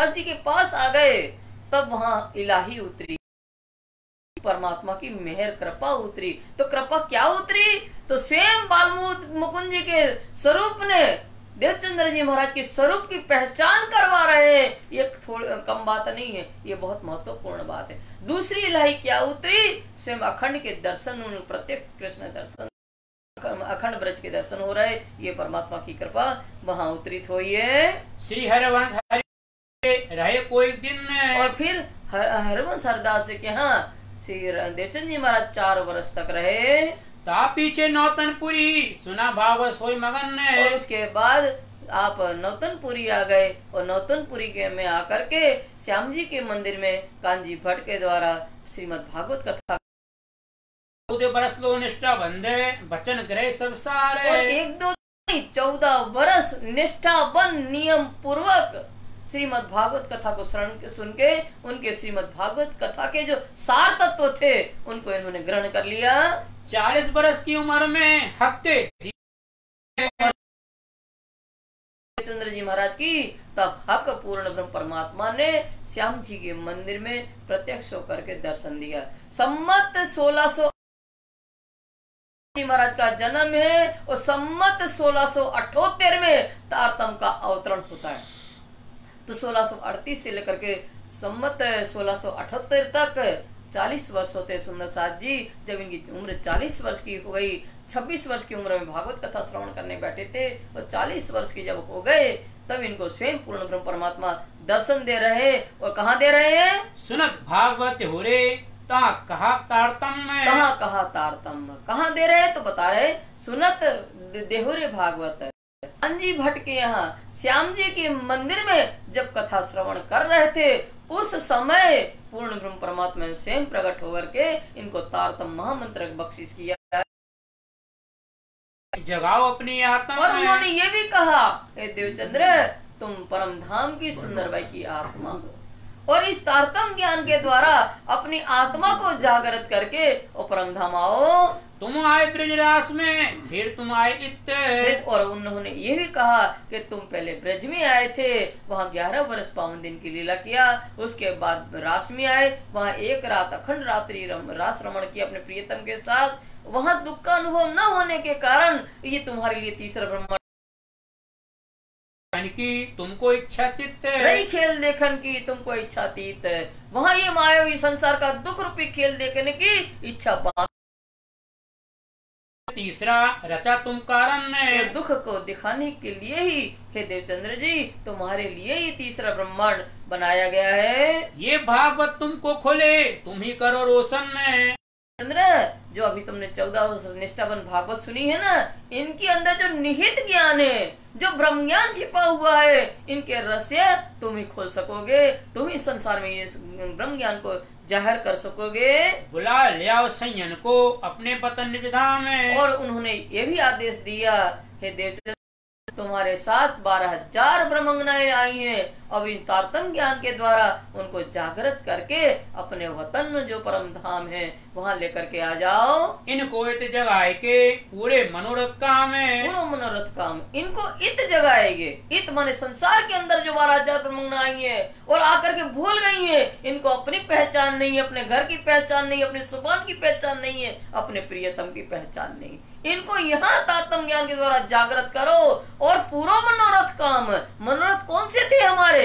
जी के पास आ गए, तब वहां इलाही उतरी, परमात्मा की मेहर कृपा उतरी। तो कृपा क्या उतरी? तो स्वयं बालमूत मुकुंद जी के स्वरूप ने देवचंद्र जी महाराज के स्वरूप की पहचान करवा रहे हैं। ये थोड़ी कम बात नहीं है, ये बहुत महत्वपूर्ण बात है। दूसरी इलाही क्या उतरी? स्वयं अखंड के दर्शन, प्रत्यक्ष कृष्ण दर्शन, अखंड ब्रज के दर्शन हो रहे, ये परमात्मा की कृपा वहां उतरित हुई है। श्री हरिवंश रहे कोई दिन, और फिर हरिवंश हरदास के यहाँ श्री देवचंद जी महाराज 4 वर्ष तक रहे। ता पीछे नौतनपुरी सुना भागवत सोई मगन ने। और उसके बाद आप नौतनपुरी आ गए, और नौतनपुरी के में आकर के श्याम जी के मंदिर में कांजी भट्ट के द्वारा श्रीमद् भागवत कथा 14 बरस लो निष्ठा बंदे वचन ग्रह सब सारे। और 1-2 14 वर्ष निष्ठा बंद नियम पूर्वक श्रीमद् भागवत कथा को सुन के उनके श्रीमद् भागवत कथा के जो सार तत्व थे उनको इन्होंने ग्रहण कर लिया। 40 बरस की उम्र में हफ्ते चंद्र जी महाराज की तब हक पूर्ण ब्रह्म परमात्मा ने श्याम जी के मंदिर में प्रत्यक्ष होकर के दर्शन दिया। सम्मत 1600 महाराज का जन्म है, और सम्मत 1678 में तारतम का अवतरण होता है। तो 1638 से लेकर के सम्मत 1678 तक 40 वर्ष होते सुंदर साथ जी। जब इनकी उम्र 40 वर्ष की हो गई, 26 वर्ष की उम्र में भागवत कथा श्रवण करने बैठे थे, और 40 वर्ष की जब हो गए तब इनको स्वयं पूर्ण ब्रह्म परमात्मा दर्शन दे रहे। और कहाँ दे रहे हैं? सुनत भागवत हो रे कहा तारतम में। कहा तारतम, कहाँ दे रहे? तो बता रहे सुनत देहुरे भागवत कांजी भट्ट के यहाँ श्याम जी के मंदिर में जब कथा श्रवण कर रहे थे, उस समय पूर्ण ब्रह्म परमात्मा ने स्वयं प्रकट होकर के इनको तारतम महामंत्र बख्शिश किया। जगाओ अपनी आत्मा। और उन्होंने ये भी कहा, हे देवचंद्र तुम परम धाम की सुंदर बाई की आत्मा हो, और इस तारतम ज्ञान के द्वारा अपनी आत्मा को जागृत करके ओ परम धाम आओ। तुम आए ब्रजरास में, फिर तुम आए इत। और उन्होंने ये भी कहा कि तुम पहले ब्रज में आए थे, वहाँ 11 वर्ष 52 दिन की लीला किया, उसके बाद रास में आए, वहाँ 1 रात अखंड रात्रि रास रमण किया अपने प्रियतम के साथ। वहाँ दुख का अनुभव न होने के कारण ये तुम्हारे लिए तीसरा ब्रह्म की तुमको इच्छा तीत, रही खेल देखन की तुमको इच्छा तीत। वहाँ ये मायावी संसार का दुख रूपी खेल देखने की इच्छा बाकी। तीसरा रचा तुम कारण ने, दुख को दिखाने के लिए ही हे देवचंद्र जी तुम्हारे लिए ही तीसरा ब्रह्मांड बनाया गया है। ये भागवत तुमको खोले, तुम ही करो रोशन ने। चंद्र, जो अभी तुमने 14 निष्ठावन भागवत सुनी है ना, इनके अंदर जो निहित ज्ञान है, जो ब्रह्म ज्ञान छिपा हुआ है, इनके रहस्य तुम ही खोल सकोगे, तुम ही संसार में ये ब्रह्म ज्ञान को जाहिर कर सकोगे। बुला लिया संयन को अपने पतन निज धाम में। और उन्होंने ये भी आदेश दिया, हे देवचंद्र तुम्हारे साथ 12,000 ब्रह्मंगनाएं आई हैं, अब इस तारतम ज्ञान के द्वारा उनको जागृत करके अपने वतन जो परम धाम है वहाँ लेकर के आ जाओ। इनको इत जगाए के पूरे मनोरथ काम है, पूरा मनोरथ काम इनको इत जगाएंगे। इत माने संसार के अंदर जो 12,000 ब्रह्मंगना आई है और आकर के भूल गई है, इनको अपनी पहचान नहीं है, अपने घर की पहचान नहीं, अपने सुबान की पहचान नहीं है, अपने प्रियतम की पहचान नहीं। इनको यहाँ तारतम ज्ञान के द्वारा जागृत करो और पूरा मनोरथ काम। मनोरथ कौन से थे? हमारे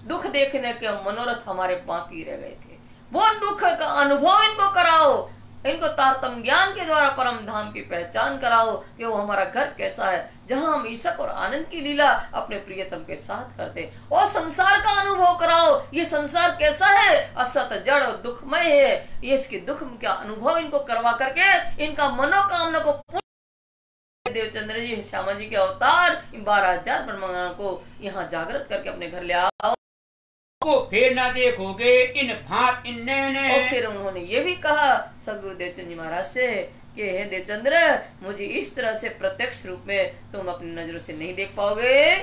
दुख देखने के मनोरथ हमारे बाकी रह गए थे, वो दुख का अनुभव इनको कराओ। इनको तारतम ज्ञान के द्वारा परम धाम की पहचान कराओ कि वो हमारा घर कैसा है, जहाँ हम ईशक और आनंद की लीला अपने प्रियतम के साथ करते, और संसार का अनुभव कराओ। ये संसार कैसा है? असत जड़ और दुखमय है। ये इसके दुख का अनुभव इनको करवा करके इनका मनोकामना को देवचंद्र जी श्यामा जी के अवतार 12,000 ब्रह्मंगनाओं को यहाँ जागृत करके अपने घर ले आओ को फिर ना देखोगे इन भात इन ने। और फिर उन्होंने ये भी कहा सदगुरु देवचंद जी महाराज से कि हे देवचंद्र मुझे इस तरह से प्रत्यक्ष रूप में तुम अपनी नजरों से नहीं देख पाओगे।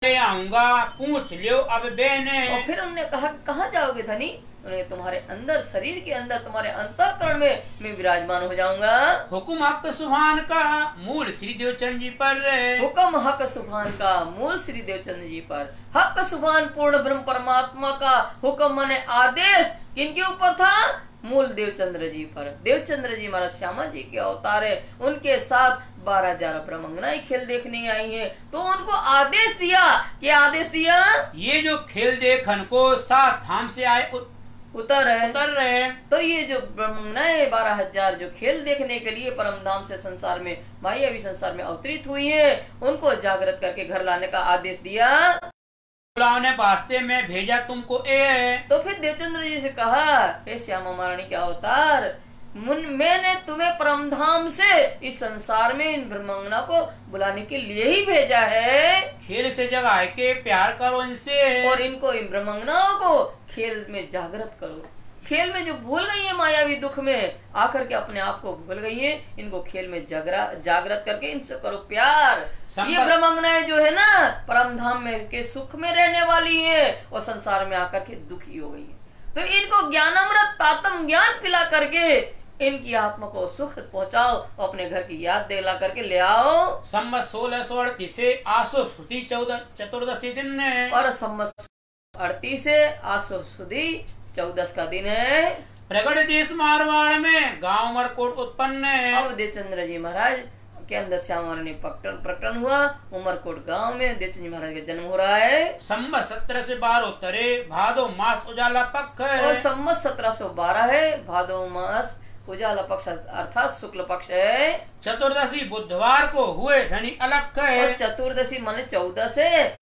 ले आऊंगा, पूछ लियो अब बेने। और फिर उन्होंने कहा कि कहाँ जाओगे धनी? उन्होंने तुम्हारे अंदर, शरीर के अंदर, तुम्हारे अंतःकरण में मैं विराजमान हो जाऊंगा। हुकुम हक सुभान का मूल श्री देवचंद जी पर। हुक्म हक सुभान का मूल श्री देवचंद जी पर। हक सुभान पूर्ण ब्रह्म परमात्मा का हुक्म माने आदेश किनके ऊपर था? मूल देवचंद्र जी पर। देवचंद्र जी महाराज श्यामा जी के अवतार है, उनके साथ 12,000 ब्रह्मंगनाएं खेल देखने आई हैं, तो उनको आदेश दिया। क्या आदेश दिया? ये जो खेल देखन को 7 धाम से आए उतर रहे। तो ये जो ब्रह्मंगनाएं 12,000 जो खेल देखने के लिए परम धाम से संसार में, मायावी संसार में अवतरित हुई है, उनको जागृत करके घर लाने का आदेश दिया। ने वास्ते में भेजा तुमको ए। तो फिर देवचंद्र जी से कहा, हे श्यामा महारानी के अवतार, मैंने तुम्हें परमधाम से इस संसार में इन ब्रह्मंगना को बुलाने के लिए ही भेजा है। खेल से जगा के प्यार करो इनसे, और इनको, इन ब्रह्मंगनाओं को खेल में जागृत करो। खेल में जो भूल गई है मायावी दुख में आकर के अपने आप को भूल गई है, इनको खेल में जागृत करके इनसे करो प्यार। ये ब्रह्मंगनाएं जो है ना, परमधाम में के सुख में रहने वाली है और संसार में आकर के दुखी हो गई है। तो इनको ज्ञानामृत तातम ज्ञान पिला करके इनकी आत्मा को सुख पहुंचाओ, अपने घर की याद दिला करके ले आओ। संवत 1638 से आसो सुदी चतुर्दशी दिन है, और संवत 38 से आसो सुदी 14 का दिन है। प्रगट देश मारवाड़ में गांव उमरकोट उत्पन्न है। अब देवचंद्र जी महाराज के अंदर श्यामा ने प्रकटन हुआ। उमरकोट गांव में देवचंद्र जी महाराज का जन्म हो रहा है। संवत 17 से 12 उत्तरे भादो मास उजाला पक्ष है। और संवत 1712 है, भादो मास उजाला पक्ष अर्थात शुक्ल पक्ष है। चतुर्दशी बुधवार को हुए धनी अलग है। और चतुर्दशी माने 14 से,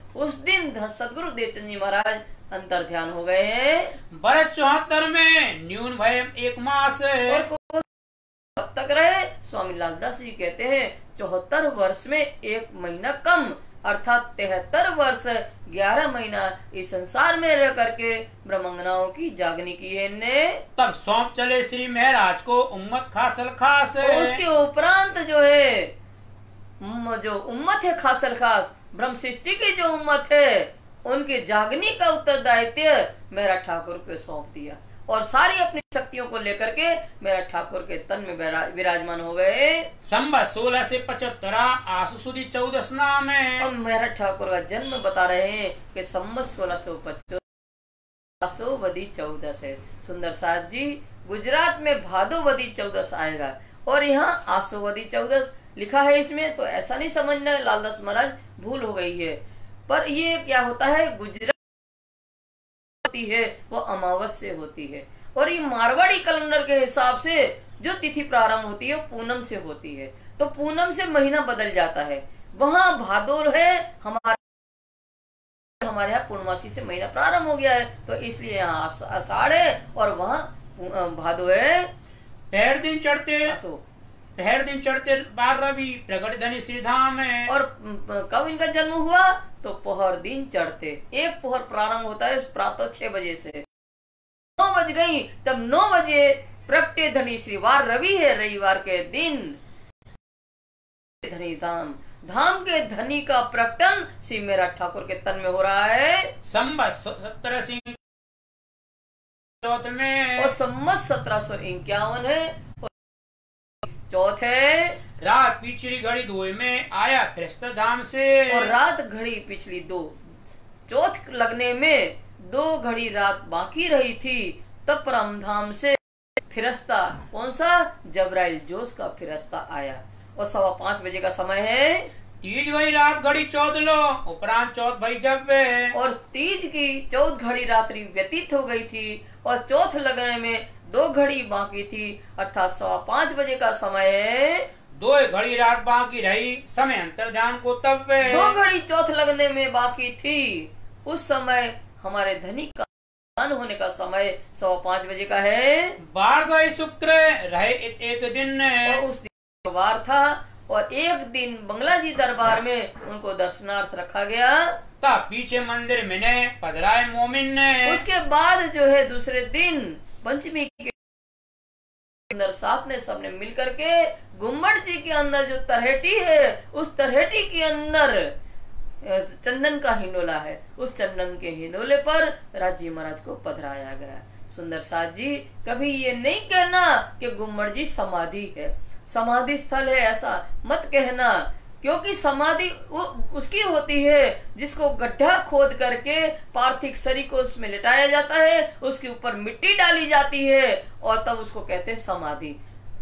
उस दिन सदगुरु देवचंद जी महाराज अंतर ध्यान हो गए हैं। बरस 74 में न्यून भय 1 मास है। और कब तक रहे? स्वामी लालदास जी कहते हैं 74 वर्ष में 1 महीना कम, अर्थात 73 वर्ष 11 महीना इस संसार में रह करके ब्रह्मंगनाओं की जागनी की है इनने। तब सौंप चले श्री महाराज को उम्मत खासल खास। उसके उपरांत जो है, जो उम्मत है खासल खास, ब्रह्म सृष्टि की जो उम्मत है, उनके जागनी का उत्तरदायित्व मेरा ठाकुर को सौंप दिया। और सारी अपनी शक्तियों को लेकर के मेरा ठाकुर के तन में विराजमान हो गए। संवत 16 से 75 आसु सुदी 14 नाम है। अब मेरा ठाकुर का जन्म बता रहे हैं कि संवत 1625 आसोवदी 14 है। सुंदर साथ जी, गुजरात में भादोवदी 14 आएगा और यहाँ आसोवदी 14 लिखा है इसमें, तो ऐसा नहीं समझना लालदास महाराज भूल हो गई है। पर ये क्या होता है, गुजरात होती है वो अमावस्या होती है, और ये मारवाड़ी कैलेंडर के हिसाब से जो तिथि प्रारंभ होती है वो पूनम से होती है। तो पूनम से महीना बदल जाता है। वहाँ भादोर है, हमारे यहाँ पूर्णमासी से महीना प्रारंभ हो गया है, तो इसलिए यहाँ आषाढ़ है और वहाँ भादो है। पहर दिन चढ़ते 12वीं प्रगट धनी श्रीधाम है। और कब इनका जन्म हुआ? तो पोहर दिन चढ़ते, एक पोहर प्रारंभ होता है प्रातः 6 बजे से। 9 बज गई, तब 9 बजे प्रगटे धनी श्रीवार रवि है, रविवार के दिन धनी धाम के धनी का प्रकटन श्री मेरा ठाकुर के तन में हो रहा है। संवत 17 में और संवत 1751 है, चौथे रात पिछली घड़ी 2 में आया ख्रिस्त धाम से। और रात घड़ी पिछली 2 चौथ लगने में 2 घड़ी रात बाकी रही थी, तब परमधाम से फिरस्ता, कौन सा? जबराइल जोश का फिरस्ता आया। और 5:15 बजे का समय है। तीज भई रात घड़ी 14 लो, उपरांत चौथ भई जब। और तीज की 14 घड़ी रात्रि व्यतीत हो गई थी और चौथ लगने में 2 घड़ी बाकी थी, अर्थात 5:15 बजे का समय है। 2 घड़ी रात बाकी रही, समय अंतर ध्यान को तब। 2 घड़ी चौथ लगने में बाकी थी, उस समय हमारे धनी का दान होने का समय 5:15 बजे का है। बार गए शुक्र रहे एक दिन, और उस दिन वार था और एक दिन बंगला जी दरबार में उनको दर्शनार्थ रखा गया। तब पीछे मंदिर में ने पधराए मोमिन ने। उसके बाद जो है दूसरे दिन पंचमी के सुंदर साथ ने सबने मिल करके गुम्बद जी के अंदर जो तरहेटी है, उस तरहेटी के अंदर चंदन का हिंडोला है, उस चंदन के हिंडोले पर राजी महाराज को पधराया गया। सुंदर साथ जी कभी ये नहीं कहना कि गुम्बद जी समाधि है, समाधि स्थल है, ऐसा मत कहना, क्योंकि समाधि उसकी होती है जिसको गड्ढा खोद करके पार्थिव शरीर को उसमें लिटाया जाता है, उसके ऊपर मिट्टी डाली जाती है और तब उसको कहते हैं समाधि।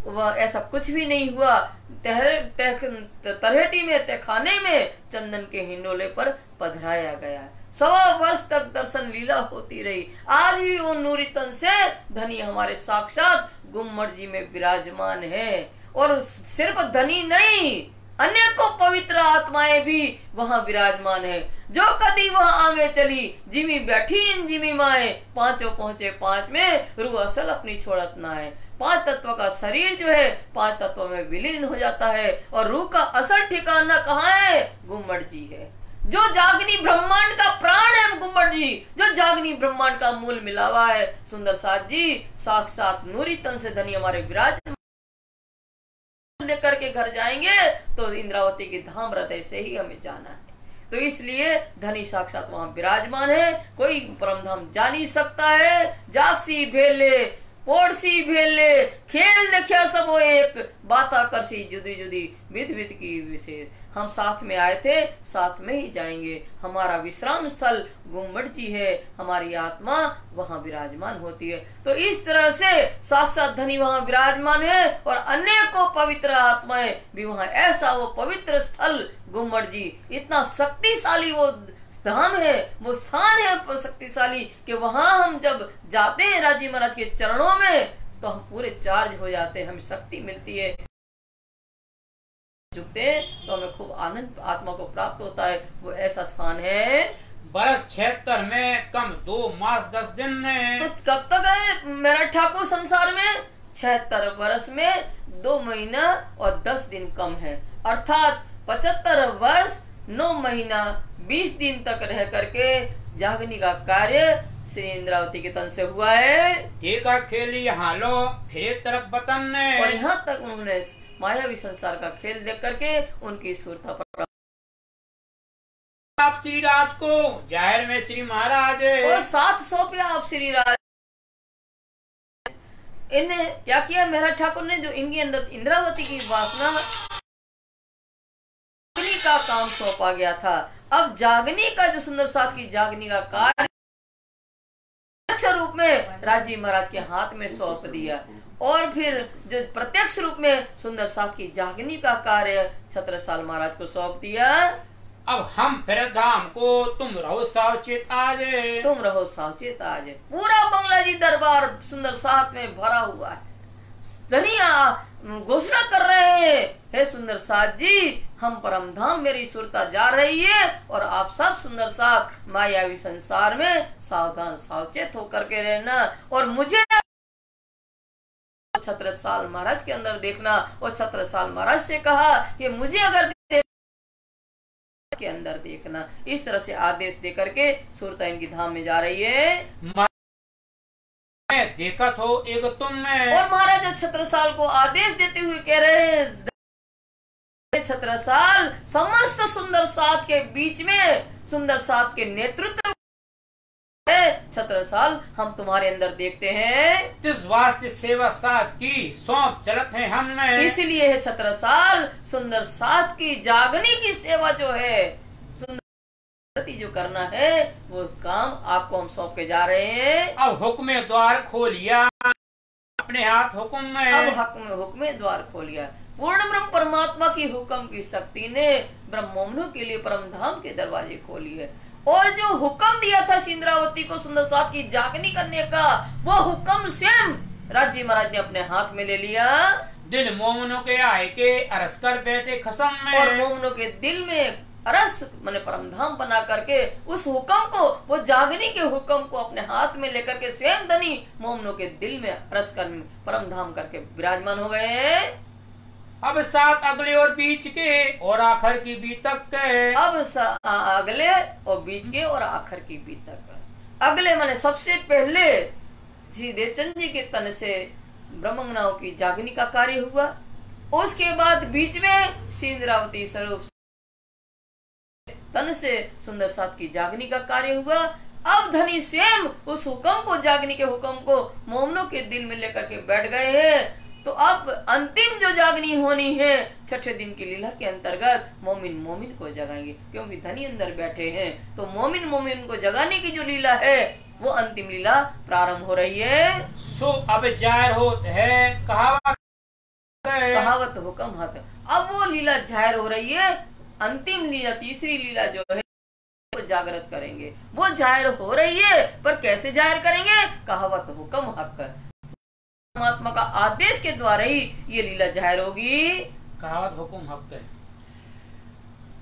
वह ऐसा कुछ भी नहीं हुआ। तरहेटी में, तहखाने में चंदन के हिंडोले पर पधराया गया। 1.25 वर्ष तक दर्शन लीला होती रही। आज भी वो नूरी तन से धनी हमारे साक्षात गुम्बद जी में विराजमान है। और सिर्फ धनी नहीं, अनेकों पवित्र आत्माएं भी वहाँ विराजमान है। जो कदी वहाँ आगे चली, जिमी बैठी इन जिमी माए, पांचों पहुंचे 5 में, रूह असल अपनी छोड़त ना है। 5 तत्व का शरीर जो है 5 तत्व में विलीन हो जाता है और रूह का असल ठिकाना कहाँ है? गुम्बद जी है। जो जागनी ब्रह्मांड का प्राण है गुम्बद जी, जो जागनी ब्रह्मांड का मूल मिला हुआ है। सुंदर साथ जी साक्षात नूरी तन से धनी हमारे विराजमान लेकर के घर जाएंगे तो इंद्रावती की धाम हृदय से ही हमें जाना है। तो इसलिए धनी साक्षात वहाँ विराजमान है। कोई परम धाम जा नहीं सकता है। जागसी भेले पोड़सी भेले, खेल देखिया सबो एक, बाता करसी जुदी जुदी, विध विध की विशेष। हम साथ में आए थे, साथ में ही जाएंगे। हमारा विश्राम स्थल गुम्बद जी है, हमारी आत्मा वहाँ विराजमान होती है। तो इस तरह से साक्षात धनी वहाँ विराजमान है और अनेकों पवित्र आत्माएं भी वहाँ। ऐसा वो पवित्र स्थल गुम्बद जी, इतना शक्तिशाली वो धाम है, वो स्थान है शक्तिशाली कि वहाँ हम जब जाते हैं राजी महाराज के चरणों में तो हम पूरे चार्ज हो जाते हैं, हमें शक्ति मिलती है। झुकते हैं तो हमें खूब आनंद आत्मा को प्राप्त होता है। वो ऐसा स्थान है। बरस 76 में कम 2 मास 10 दिन में। तो कब तक है मेरा ठाकुर संसार में? 76 वर्ष में 2 महीना और 10 दिन कम है, अर्थात 75 वर्ष 9 महीना 20 दिन तक रह करके जागनी का कार्य श्री इंद्रावती के तन से हुआ है। देखा खेली यहाँ लो फिर एक तरफ वतन ने, और यहाँ तक उन्होंने मायावी संसार का खेल देख करके उनकी सुरता पर आप श्री राज को जाहिर में श्री महाराज और 700 पे आप श्री राज। इन्हें क्या किया मेरा ठाकुर ने? जो इनके अंदर इंद्रावती की वासना का काम सौंपा गया था। अब जागनी का जो सुंदर साथ की जागनी का कार्य रूप में राजी महाराज के हाथ में सौंप दिया और फिर जो प्रत्यक्ष रूप में सुंदर साथ की जागनी का कार्य छत्रसाल महाराज को सौंप दिया। अब हम फिर धाम को, तुम रहो सावचेत आज, तुम रहो सावचेत आज। पूरा बंगला जी दरबार सुंदर साथ में भरा हुआ है। धनिया घोषणा कर रहे हैं, हे सुंदर साथ जी, हम परम धाम मेरी सुरता जा रही है और आप सब सुंदर साथ मायावी संसार में सावधान सावचेत होकर के रहना। और मुझे छत्रसाल महाराज के अंदर देखना। और छत्रसाल महाराज से कहा कि मुझे अगर के अंदर देखना। इस तरह से आदेश देकर के सुरता इनकी धाम में जा रही है। देखा तो एक तुम में। और महाराज छत्रसाल को आदेश देते हुए कह रहे हैं, छत्रसाल समस्त सुंदर साथ के बीच में सुंदर साथ के नेतृत्व है। छत्रसाल हम तुम्हारे अंदर देखते हैं, इस वास्ते सेवा साथ की सौंप चलत है हम में। इसलिए है छत्रसाल सुंदर साथ की जागनी की सेवा जो है, सुंदर जो करना है वो काम आपको हम सौंप के जा रहे हैं। अब हुक्म द्वार खोलिया अपने हाथ हुक्म में। अब हुक्म द्वार खोलिया। पूर्ण ब्रह्म परमात्मा की हुक्म की शक्ति ने ब्रह्मोमनु के लिए परम धाम के दरवाजे खोली है। और जो हुक्म दिया था इंद्रावती को सुंदर साथ की जागनी करने का, वो हुक्म स्वयं राजी महाराज ने अपने हाथ में ले लिया। दिल मोमनों के आए के अरस कर बैठे खसम में। और मोमनों के दिल में अरस मैंने परम धाम बना करके उस हुक्म को, वो जागनी के हुक्म को अपने हाथ में लेकर के स्वयं धनी मोमनों के दिल में अरस कर परम धाम करके विराजमान हो गए। अब साथ अगले और बीच के और आखिर की बीच तक के। अब अगले और बीच के और आखिर की बीच तक। अगले माने सबसे पहले श्री देवचंद जी के तन से ब्रह्मंगनाओं की जागनी का कार्य हुआ। उसके बाद बीच में सिंद्रावती स्वरूप तन से सुंदर साथ की जागनी का कार्य हुआ। अब धनी स्वयं उस हुक्म को, जागनी के हुक्म को मोमनों के दिल में लेकर के बैठ गए हैं। तो अब अंतिम जो जागनी होनी है छठे दिन की लीला के अंतर्गत मोमिन मोमिन को जगाएंगे, क्योंकि धनी अंदर बैठे हैं। तो मोमिन मोमिन को जगाने की जो लीला है वो अंतिम लीला प्रारंभ हो रही है। सो अब जाहिर होत है कहावत हुक्म हक। अब वो लीला जाहिर हो रही है। अंतिम लीला, तीसरी लीला जो है वो जागृत करेंगे, वो जाहिर हो रही है। पर कैसे जाहिर करेंगे? कहावत हुक्म हक, परमात्मा का आदेश के द्वारा ही ये लीला जाहिर होगी। कहावत हुक्म हक है।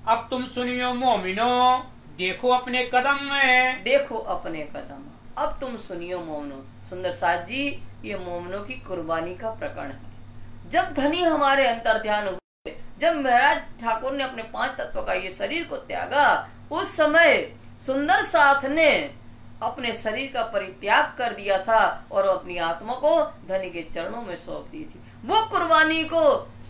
अब तुम सुनियो मोमिनो, देखो अपने कदम में, देखो अपने कदम। अब तुम सुनियो मोमनो। सुंदर साथ जी, ये मोमनों की कुर्बानी का प्रकरण है। जब धनी हमारे अंतर ध्यान हुए, जब महाराज ठाकुर ने अपने 5 तत्व का ये शरीर को त्यागा, उस समय सुंदर साथ ने अपने शरीर का परित्याग कर दिया था और अपनी आत्मा को धनी के चरणों में सौंप दी थी। वो कुर्बानी को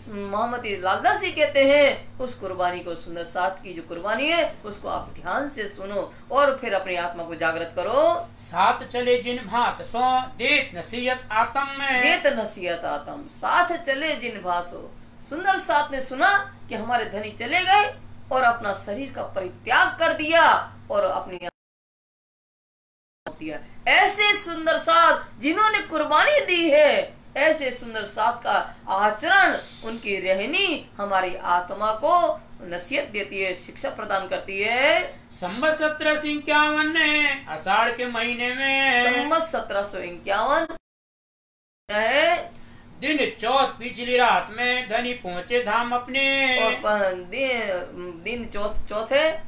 मोहम्मदी लालदासी कहते हैं। उस कुर्बानी को, सुंदर साथ की जो कुर्बानी है, उसको आप ध्यान से सुनो और फिर अपनी आत्मा को जागृत करो। साथ चले जिन भात सो, देत नसीहत आत्म में, देत नसीहत आत्म। साथ चले जिन भासो। सुंदर साथ ने सुना कि हमारे धनी चले गए और अपना शरीर का परित्याग कर दिया और अपनी दिया। ऐसे सुंदर साथ जिन्होंने कुर्बानी दी है, ऐसे सुंदर साथ का आचरण, उनकी रहनी हमारी आत्मा को नसीहत देती है, शिक्षा प्रदान करती है। संवत 1751 आषाढ़ के महीने में, संवत 1751 है। दिन चौथ पिछली रात में धनी पहुँचे धाम अपने, और दिन चौथ है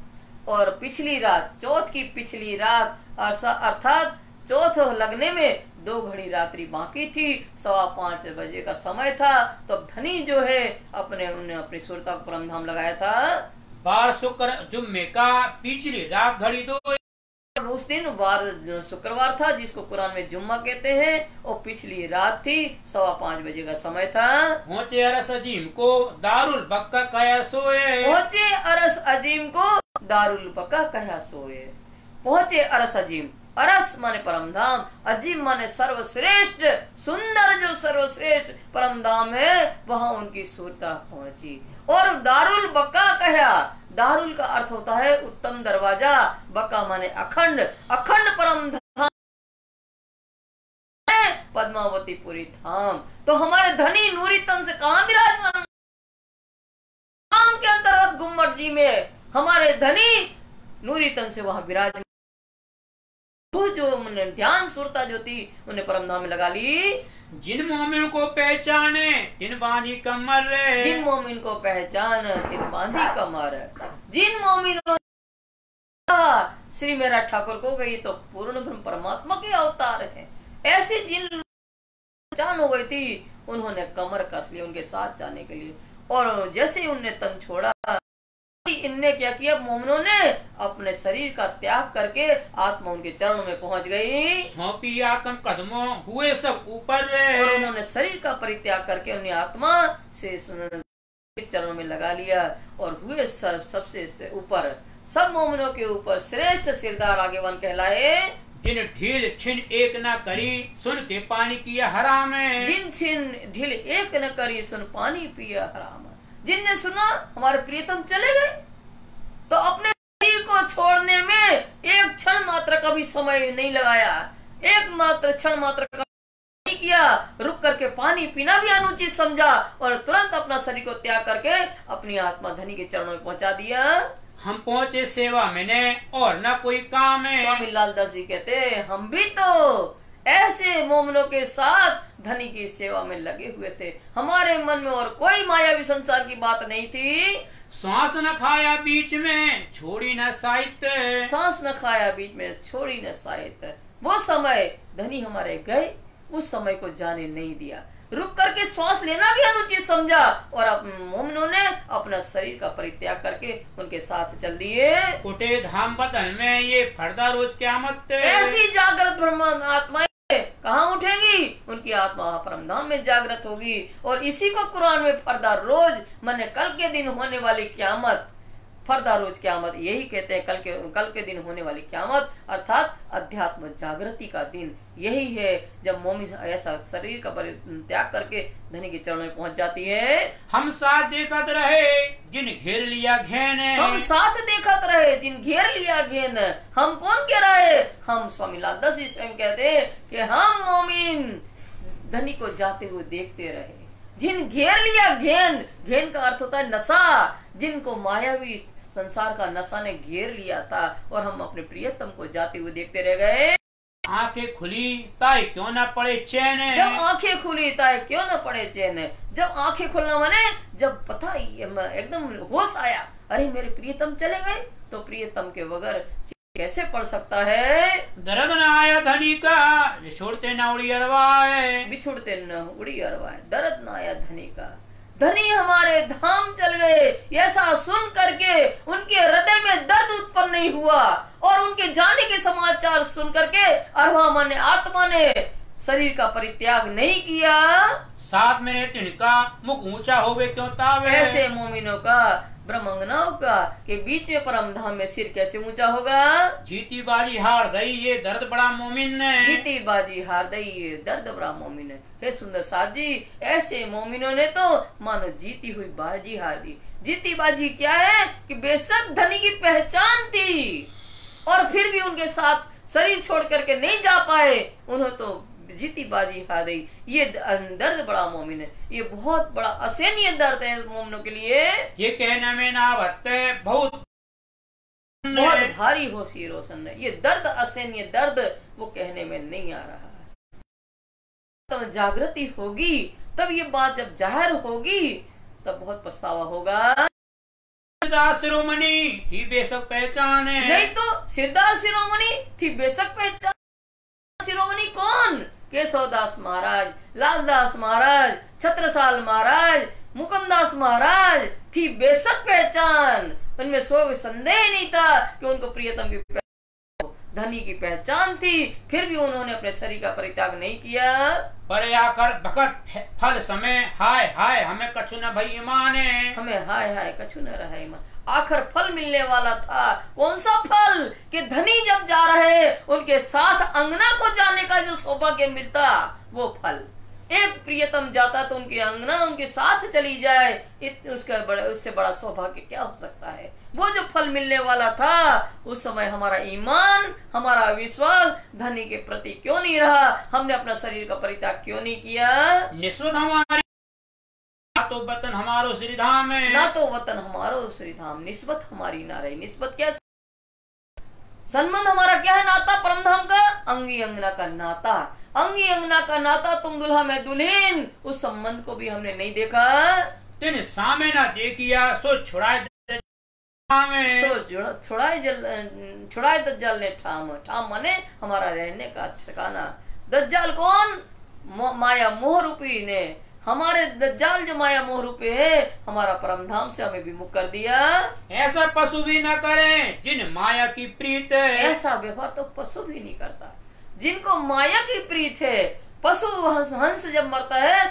और पिछली रात, चौथ की पिछली रात अर्थात चौथ लगने में 2 घड़ी रात्रि बाकी थी। 5:15 बजे का समय था। तो धनी जो है उन्हें अपनी सुरता को परम धाम लगाया था। 12 शुक्र जुम्मे का पिछली रात घड़ी 2। उस दिन शुक्रवार था, जिसको कुरान में जुम्मा कहते हैं, और पिछली रात थी। 5:15 बजे का समय था। पहुँचे अरस अजीम को दारुल बक्का कया सोए, पहुँचे अरस अजीम को दारुल बक्का कया सोए। पहुँचे अरस अजीम। अरस माने परम धाम, अजीम माने सर्वश्रेष्ठ, सुंदर जो सर्वश्रेष्ठ परम धाम है, वहाँ उनकी सुरता पहुंची। और दारुल बक्का कहा। दारुल का अर्थ होता है उत्तम दरवाजा, बक्का माने अखंड, अखंड परम धाम, पद्मावती पुरी धाम। तो हमारे धनी नूरी तन से कहाँ विराजमान? धाम के अंतर्गत गुम्मट जी में हमारे धनी नूरी तन से वहाँ विराजमान। वो जो ध्यान सुरता जो थी उन्हें परम धाम में लगा ली। जिन मोमिन को पहचाने तिन बांधी कमर रे, जिन मोमिन को पहचान तिन बांधी कमर। जिन मोमिन श्री मेरा ठाकुर को गई तो पूर्ण ब्रह्म परमात्मा के अवतार हैं, ऐसी जिन पहचान हो गई थी, उन्होंने कमर कस ली उनके साथ जाने के लिए। और जैसे उनने तन छोड़ा, इनने क्या किया? मोमिनों ने अपने शरीर का त्याग करके आत्मा उनके चरणों में पहुंच गई। सौंपी आत्म कदमों हुए सब ऊपर, और उन्होंने शरीर का परित्याग करके उन्हें आत्मा से चरणों में लगा लिया और हुए सबसे ऊपर, सब मोमिनों के ऊपर श्रेष्ठ सिरदार आगेवान कहलाए। जिन ढील छिन एक न करी सुनते पानी किया हराम, जिन छिन ढील एक न करी सुन पानी पिया हराम। जिनने सुना हमारे प्रियतम चले गए, तो अपने शरीर को छोड़ने में एक क्षण मात्र का भी समय नहीं लगाया, एक मात्र क्षण मात्र का नहीं किया, रुक करके पानी पीना भी अनुचित समझा और तुरंत अपना शरीर को त्याग करके अपनी आत्मा धनी के चरणों में पहुंचा दिया। हम पहुंचे सेवा में ने और न कोई काम है। स्वामी लालदास जी कहते, हम भी तो ऐसे मोमिनों के साथ धनी की सेवा में लगे हुए थे। हमारे मन में और कोई मायावी संसार की बात नहीं थी। सांस न खाया बीच में छोड़ी न साहित्य, सांस न खाया बीच में छोड़ी न साहित्य। वो समय धनी हमारे गए, उस समय को जाने नहीं दिया, रुक करके श्वास लेना भी अनुचित समझा और मोमिनों ने अपना शरीर का परित्याग करके उनके साथ चल दिए। उठे धाम बदन में ये फरदा रोज क़यामत, ऐसी जागृत ब्रह्म आत्माएं कहाँ उठेंगी? उनकी आत्मा परमधाम में जागृत होगी। और इसी को कुरान में फरदा रोज माने कल के दिन होने वाली क्यामत, फरदा रोज क्यामत यही कहते हैं। कल के दिन होने वाली क्यामत अर्थात अध्यात्म जागृति का दिन यही है, जब मोमिन ऐसा शरीर का परित्याग करके धनी के चरणों में पहुंच जाती है। हम साथ देखत रहे जिन घेर लिया घेन, हम साथ देखत रहे जिन घेर लिया घेन। हम कौन कह रहे? हम स्वामी लालदास जी स्वयं कहते हैं कि हम मोमिन धनी को जाते हुए देखते रहे। जिन घेर लिया घेन, घेन का अर्थ होता है नशा, जिनको मायावी संसार का नशा ने घेर लिया था, और हम अपने प्रियतम को जाते हुए देखते रह गए। आंखें खुली ताई क्यों ना पड़े चैन, जब आंखें खुली ताई क्यों ना पड़े चैन। जब आंखें खुलना माने जब पता एकदम होश आया, अरे मेरे प्रियतम चले गए, तो प्रियतम के बगैर कैसे पड़ सकता है? दर्द न आया धनी का छोड़ते न उड़ी अरवाए, बिछुड़ते न उड़ी अरवाए। दर्द न आया धनी का, धनी हमारे धाम चल गए, ऐसा सुन करके उनके हृदय में दर्द उत्पन्न नहीं हुआ, और उनके जाने के समाचार सुन करके अरवा माने आत्मा ने शरीर का परित्याग नहीं किया। साथ में तिनका मुख ऊंचा हो गए क्यों तावे, ऐसे मोमिनों का ब्रह्मंगनाओं का के बीच में परम धाम में सिर कैसे ऊंचा होगा? जीती बाजी हार गई ये दर्द बड़ा मोमिन ने, जीती बाजी हार गई ये दर्द बड़ा मोमिन है। हे सुंदर साथ जी, ऐसे मोमिनों ने तो मानो जीती हुई बाजी हार दी। जीती बाजी क्या है कि बेशक धनी की पहचान थी, और फिर भी उनके साथ शरीर छोड़ करके नहीं जा पाए, उन्होंने तो जीती बाजी हार गई। ये दर्द बड़ा मोमिन है, ये बहुत बड़ा असहनीय दर्द है मोमिनों के लिए। ये कहने में ना बत्ते बहुत भारी हो सी रोशन है। ये दर्द असहनीय दर्द वो कहने में नहीं आ रहा है। तब जागृति होगी, तब ये बात जब जाहिर होगी, तब बहुत पछतावा होगा। सिरदार शिरोमणि थी बेशक पहचान है, नहीं तो सिरदार शिरोमणि थी बेशक पहचान। शिरोमणि कौन? केशवदास महाराज, लालदास महाराज, छत्रसाल महाराज, मुकुंदास महाराज थी बेशक पहचान। उनमें संदेह नहीं था कि उनको प्रियतम की धनी की पहचान थी, फिर भी उन्होंने अपने शरीर का परित्याग नहीं किया। पर आकर भगत फल समय हाय हाय हमें कछु न भई ईमान है, हमें हाय हाय कछु न रहा ईमान। आखिर फल मिलने वाला था, कौन सा फल? कि धनी जब जा रहे उनके साथ अंगना को जाने का जो सौभाग्य मिलता, वो फल। एक प्रियतम जाता तो उनकी अंगना उनके साथ चली जाए, उससे बड़ा सौभाग्य क्या हो सकता है? वो जो फल मिलने वाला था, उस समय हमारा ईमान, हमारा विश्वास धनी के प्रति क्यों नहीं रहा? हमने अपना शरीर का परित्याग क्यों नहीं किया? निस्वत हमारी ना तो वतन हमारो श्रीधाम है, ना तो वतन हमारो श्रीधाम, निस्बत हमारी ना रही। निस्बत क्या? संबंध हमारा क्या है? नाता परमधाम का, अंगी अंगना का नाता। अंगी अंगना का नाता, तुम दुल्हा में दुल्हन, उस संबंध को भी हमने नहीं देखा। तिन सामे ना देखिया सो छुड़ाए छुड़ाए दज्जाल ने ठाम। ठाम माने हमारा रहने का ठिकाना। दज्जाल कौन? माया मोह रूपी ने, हमारे दज्जाल जो माया मोह रूपी है, हमारा परमधाम से हमें विमुख कर दिया। ऐसा पशु भी न करे जिन माया की प्रीत है, ऐसा व्यवहार तो पशु भी नहीं करता जिनको माया की प्रीत है। पशु हंस जब मरता है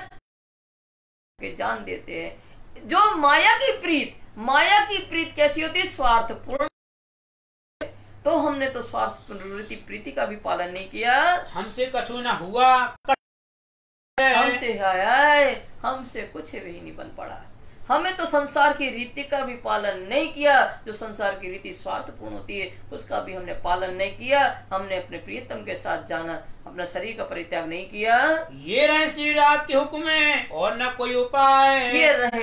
के जान देते हैं। जो माया की प्रीत कैसी होती है? स्वार्थपूर्ण। तो हमने तो स्वार्थ प्रीति का भी पालन नहीं किया। हमसे कछु न हुआ, हमसे कुछ भी नहीं बन पड़ा। हमें तो संसार की रीति का भी पालन नहीं किया। जो संसार की रीति स्वार्थपूर्ण होती है, उसका भी हमने पालन नहीं किया। हमने अपने प्रियतम के साथ जाना, अपना शरीर का परित्याग नहीं किया। ये रहे श्री रात के हुक्म में और न कोई उपाय, ये रहे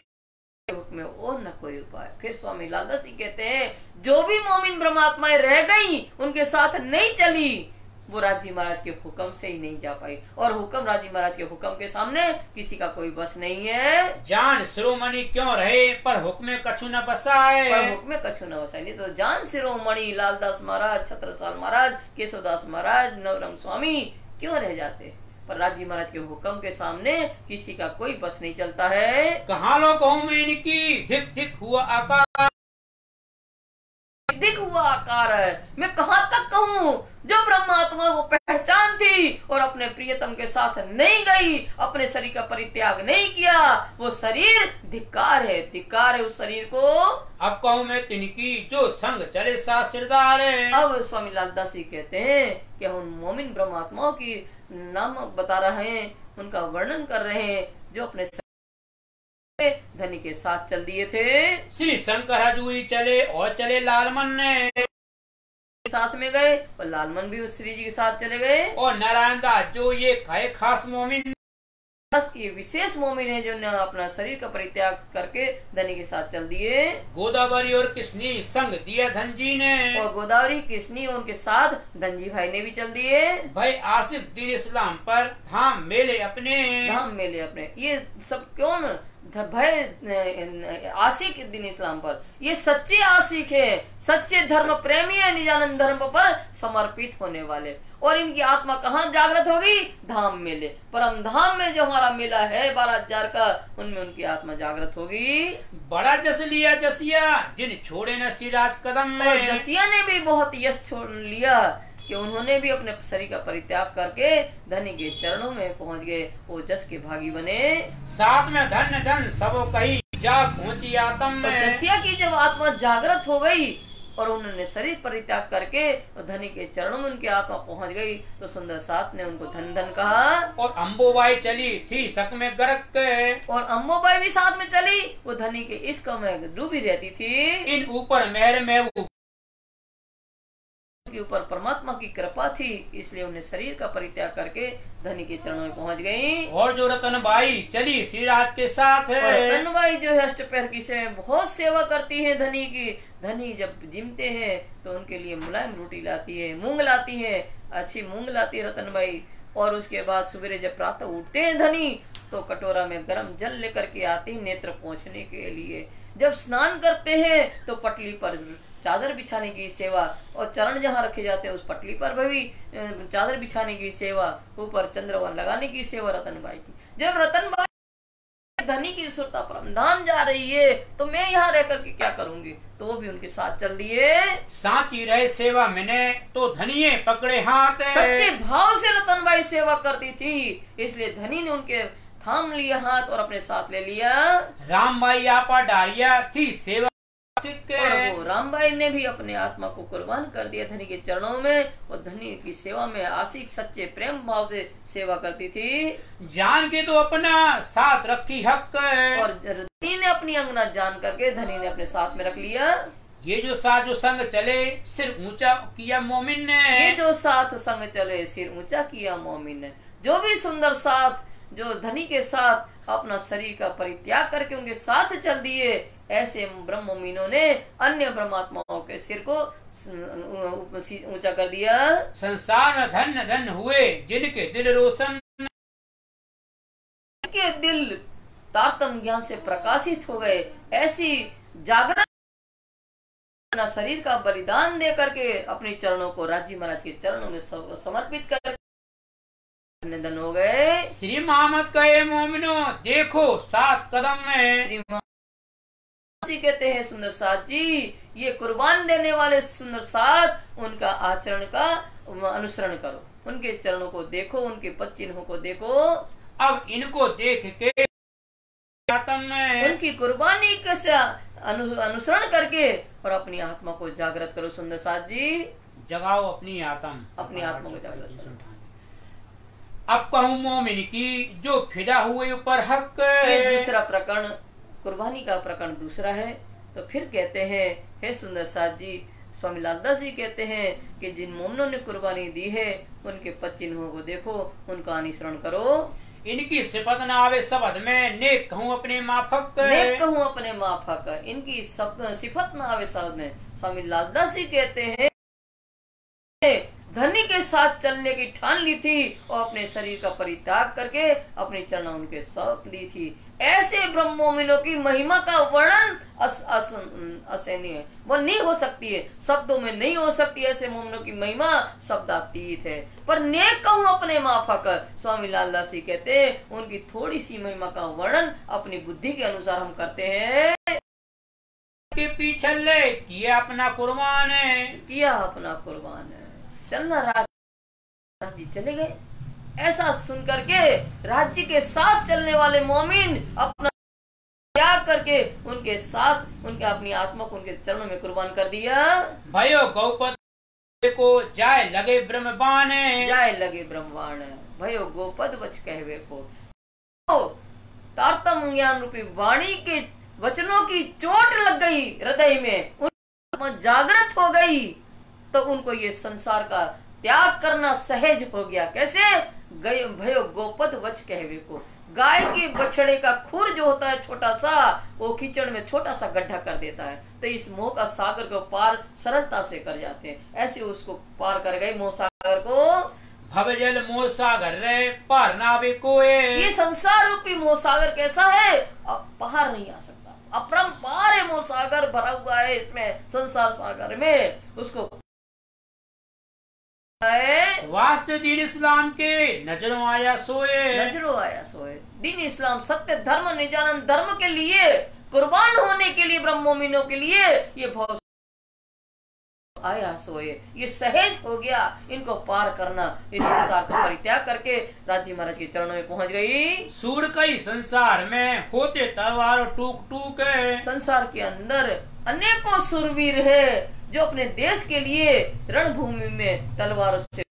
हुक्म में और न कोई उपाय। फिर स्वामी लालदास जी कहते हैं, जो भी मोमिन ब्रह्मात्माएं रह गई, उनके साथ नहीं चली, वो राजी महाराज के हुक्म से ही नहीं जा पाई। और हुक्म राजी महाराज के हुक्म के सामने किसी का कोई बस नहीं है। जान शिरोमणि क्यों रहे पर हुक्म कछु न बसाए, पर हुक्म कछु न बसाए। नहीं तो जान शिरोमणि लालदास महाराज, छत्रसाल महाराज, केशवदास महाराज, नवरंग स्वामी क्यों रह जाते? पर राजी महाराज के हुक्म के सामने किसी का कोई बस नहीं चलता है। कहाँ लो कहूँ मैं इनकी धिक धिक हुआ आकाश, धिक हुआ साकार है। मैं कहाँ तक कहूँ, जो ब्रह्मात्मा को पहचान थी और अपने प्रियतम के साथ नहीं गई, अपने शरीर का परित्याग नहीं किया, वो शरीर धिक्कार है, धिक्कार है उस शरीर को। अब कहूँ मैं तिनकी जो संग चले साथ सिरदार है। अब स्वामी लालदास जी कहते हैं कि हम मोमिन ब्रह्मात्माओं की नाम बता रहे हैं, उनका वर्णन कर रहे हैं, जो अपने धनी के साथ चल दिए थे। श्री शंकर हजूरी चले और चले लालमन ने साथ में गए और लालमन भी उस श्री जी के साथ चले गए। और नारायण दास जो ये खाए खास मोमिन, ये विशेष मोमिन है जो ने अपना शरीर का परित्याग करके धनी के साथ चल दिए। गोदावरी और किसनी संग दिया धनजी ने, और गोदावरी कृष्णी और उनके साथ धनजी भाई ने भी चल दिए। भाई आसिफ दीन इस्लाम पर धाम मेले अपने, धाम मेले अपने, ये सब क्यों न भय आशिक दीन इस्लाम पर, ये सच्चे आशिक है, सच्चे धर्म प्रेमी है, निजानंद धर्म पर समर्पित होने वाले। और इनकी आत्मा कहाँ जागृत होगी? धाम मेले, परम धाम में जो हमारा मेला है 12,000 का, उनमें उनकी आत्मा जागृत होगी। बड़ा जस लिया जसिया जिन छोड़े न सिराज कदम में। और जसिया ने भी बहुत यश छोड़ लिया कि उन्होंने भी अपने शरीर का परित्याग करके धनी के चरणों में पहुंच गए, वो जस के भागी बने। साथ में धन धन सबो कही जा पहुंची आत्म में। जसिया की जब आत्मा जागृत हो गई और उन्होंने शरीर परित्याग करके और धनी के चरणों में उनकी आत्मा पहुंच गई, तो सुंदर साथ ने उनको धन धन कहा। और अम्बोबाई चली थी शक में गरक के, और अम्बोबाई भी साथ में चली, वो धनी के इश्क में डूबी रहती थी। इन ऊपर मेहर में के ऊपर परमात्मा की कृपा थी, इसलिए उन्हें शरीर का परित्याग करके धनी के चरणों में पहुंच गई। और जो रतनबाई चली श्रीराज के साथ है, और रतनबाई जो है अष्टपहर की सेवा बहुत सेवा करती है धनी की। धनी जब जिमते हैं तो उनके लिए मुलायम रोटी लाती है, मूंग लाती है, अच्छी मूंग लाती है रतनबाई। और उसके बाद सवेरे जब प्रातः उठते हैं धनी, तो कटोरा में गर्म जल लेकर के आती नेत्र पोंछने के लिए। जब स्नान करते हैं तो पटली पर चादर बिछाने की सेवा, और चरण जहाँ रखे जाते हैं उस पटली पर भी चादर बिछाने की सेवा, ऊपर चंद्रवन लगाने की सेवा रतनबाई की। जब रतनबाई धनी की सुरता परमधाम जा रही है, तो मैं यहाँ रह करके क्या करूंगी, तो वो भी उनके साथ चल दिए। साची रहे सेवा मैंने तो धनिये पकड़े हाथ, सच्चे भाव से रतनबाई सेवा करती थी, इसलिए धनी ने उनके थाम लिया हाथ और अपने साथ ले लिया। रामबाई आपा डारिया थी सेवा, और वो रामबाई ने भी अपने आत्मा को कुर्बान कर दिया धनी के चरणों में, और धनी की सेवा में आशिक सच्चे प्रेम भाव से सेवा करती थी। जान के तो अपना साथ रखी हक, और धनी ने अपनी अंगना जान करके धनी ने अपने साथ में रख लिया। ये जो साथ जो संग चले सिर ऊंचा किया मोमिन ने, ये जो साथ संग चले सिर ऊंचा किया मोमिन ने। जो भी सुंदर साथ जो धनी के साथ अपना शरीर का परित्याग करके उनके साथ चल दिए, ऐसे ब्रह्म मोमिनों ने अन्य ब्रह्मात्माओं के सिर को ऊंचा कर दिया। संसार में धन धन हुए जिनके दिल रोशन, के दिल तारतम्य ज्ञान से प्रकाशित हो गए। ऐसी जागरण अपना शरीर का बलिदान दे करके अपने चरणों को राज्य महाराज के चरणों में समर्पित कर धन हो गए। श्री मोहम्मद कहे मोमिनो देखो 7 कदम में। श्री कहते हैं सुंदर साथ जी, ये कुर्बान देने वाले सुंदर साथ, उनका आचरण का अनुसरण करो, उनके चरणों को देखो, उनके पद चिन्हों को देखो। अब इनको देख के उनकी कुर्बानी का अनुसरण करके और अपनी आत्मा को जागृत करो। सुंदर साथ जी जगाओ अपनी आत्मा, अपनी आत्मा को जागृत करो। अब कहूँ मोमिन की जो फिदा हुए ऊपर हक, ये दूसरा प्रकरण, कुर्बानी का प्रकरण दूसरा है। तो फिर कहते हैं, हे सुंदर साथ जी, स्वामी लालदास जी कहते हैं कि जिन मोमिनों ने कुर्बानी दी है उनके पद चिन्हों को देखो, उनका अनुसरण करो। इनकी सिफत न आवे शब्द में नेक कहूँ अपने माफक, नेक कहूँ अपने माफक, इनकी सिफत न आवे शब्द में। स्वामी लालदास जी कहते हैं धनी के साथ चलने की ठान ली थी और अपने शरीर का परित्याग करके अपनी चरण उनके सौंप दी थी। ऐसे ब्रह्म मोमिनों की महिमा का वर्णन असहनीय, वो नहीं हो सकती है, शब्दों में नहीं हो सकती। ऐसे मोमिनों की महिमा शब्दातीत है। पर नेक कहूँ अपने माफक, स्वामी लालदास जी कहते हैं उनकी थोड़ी सी महिमा का वर्णन अपनी बुद्धि के अनुसार हम करते हैं। के पीछे ले किया अपना कुर्बान है, किया अपना कुर्बान है। चलना राज्य चले गए। ऐसा सुन करके राज्य के साथ चलने वाले मोमिन अपना त्याग करके उनके साथ उनके अपनी आत्मा को उनके चरणों में कुर्बान कर दिया। भयो गौपद को जाए लगे ब्रह्मबाण, जाए लगे ब्रह्मांड, भयो गोपद वच कहवे को। तो तारतम ज्ञान रूपी वाणी के वचनों की चोट लग गई हृदय में, उनकी जागृत हो गई, तो उनको ये संसार का त्याग करना सहज हो गया। कैसे? गए भयो गोपद वच कहवे को। गाय के बछड़े का खुर जो होता है छोटा सा, वो कीचड़ में छोटा सा गड्ढा कर देता है, तो इस मोह का सागर को पार सरलता से कर जाते हैं। ऐसे उसको पार कर गए मोह सागर को। भवजल मोह सागर रे पार नावे कोए। ये संसार रूपी मोह सागर कैसा है? अब पार नहीं आ सकता, अपरंपार है मोह सागर भरा हुआ है इसमें, संसार सागर में। उसको वास्ते दीन इस्लाम के नजरों आया सोए, नजरों आया सोए। दीन इस्लाम सत्य धर्म निजानंद धर्म के लिए कुर्बान होने के लिए, ब्रह्म मोमिनों के लिए ये भव आया सोए, ये सहज हो गया इनको पार करना। इस संसार का परित्याग करके राज्य महाराज के चरणों में पहुंच गई। सूर कई संसार में होते तलवार टूक टूक, संसार के अंदर अनेकों सुरवीर है जो अपने देश के लिए रणभूमि में तलवारों से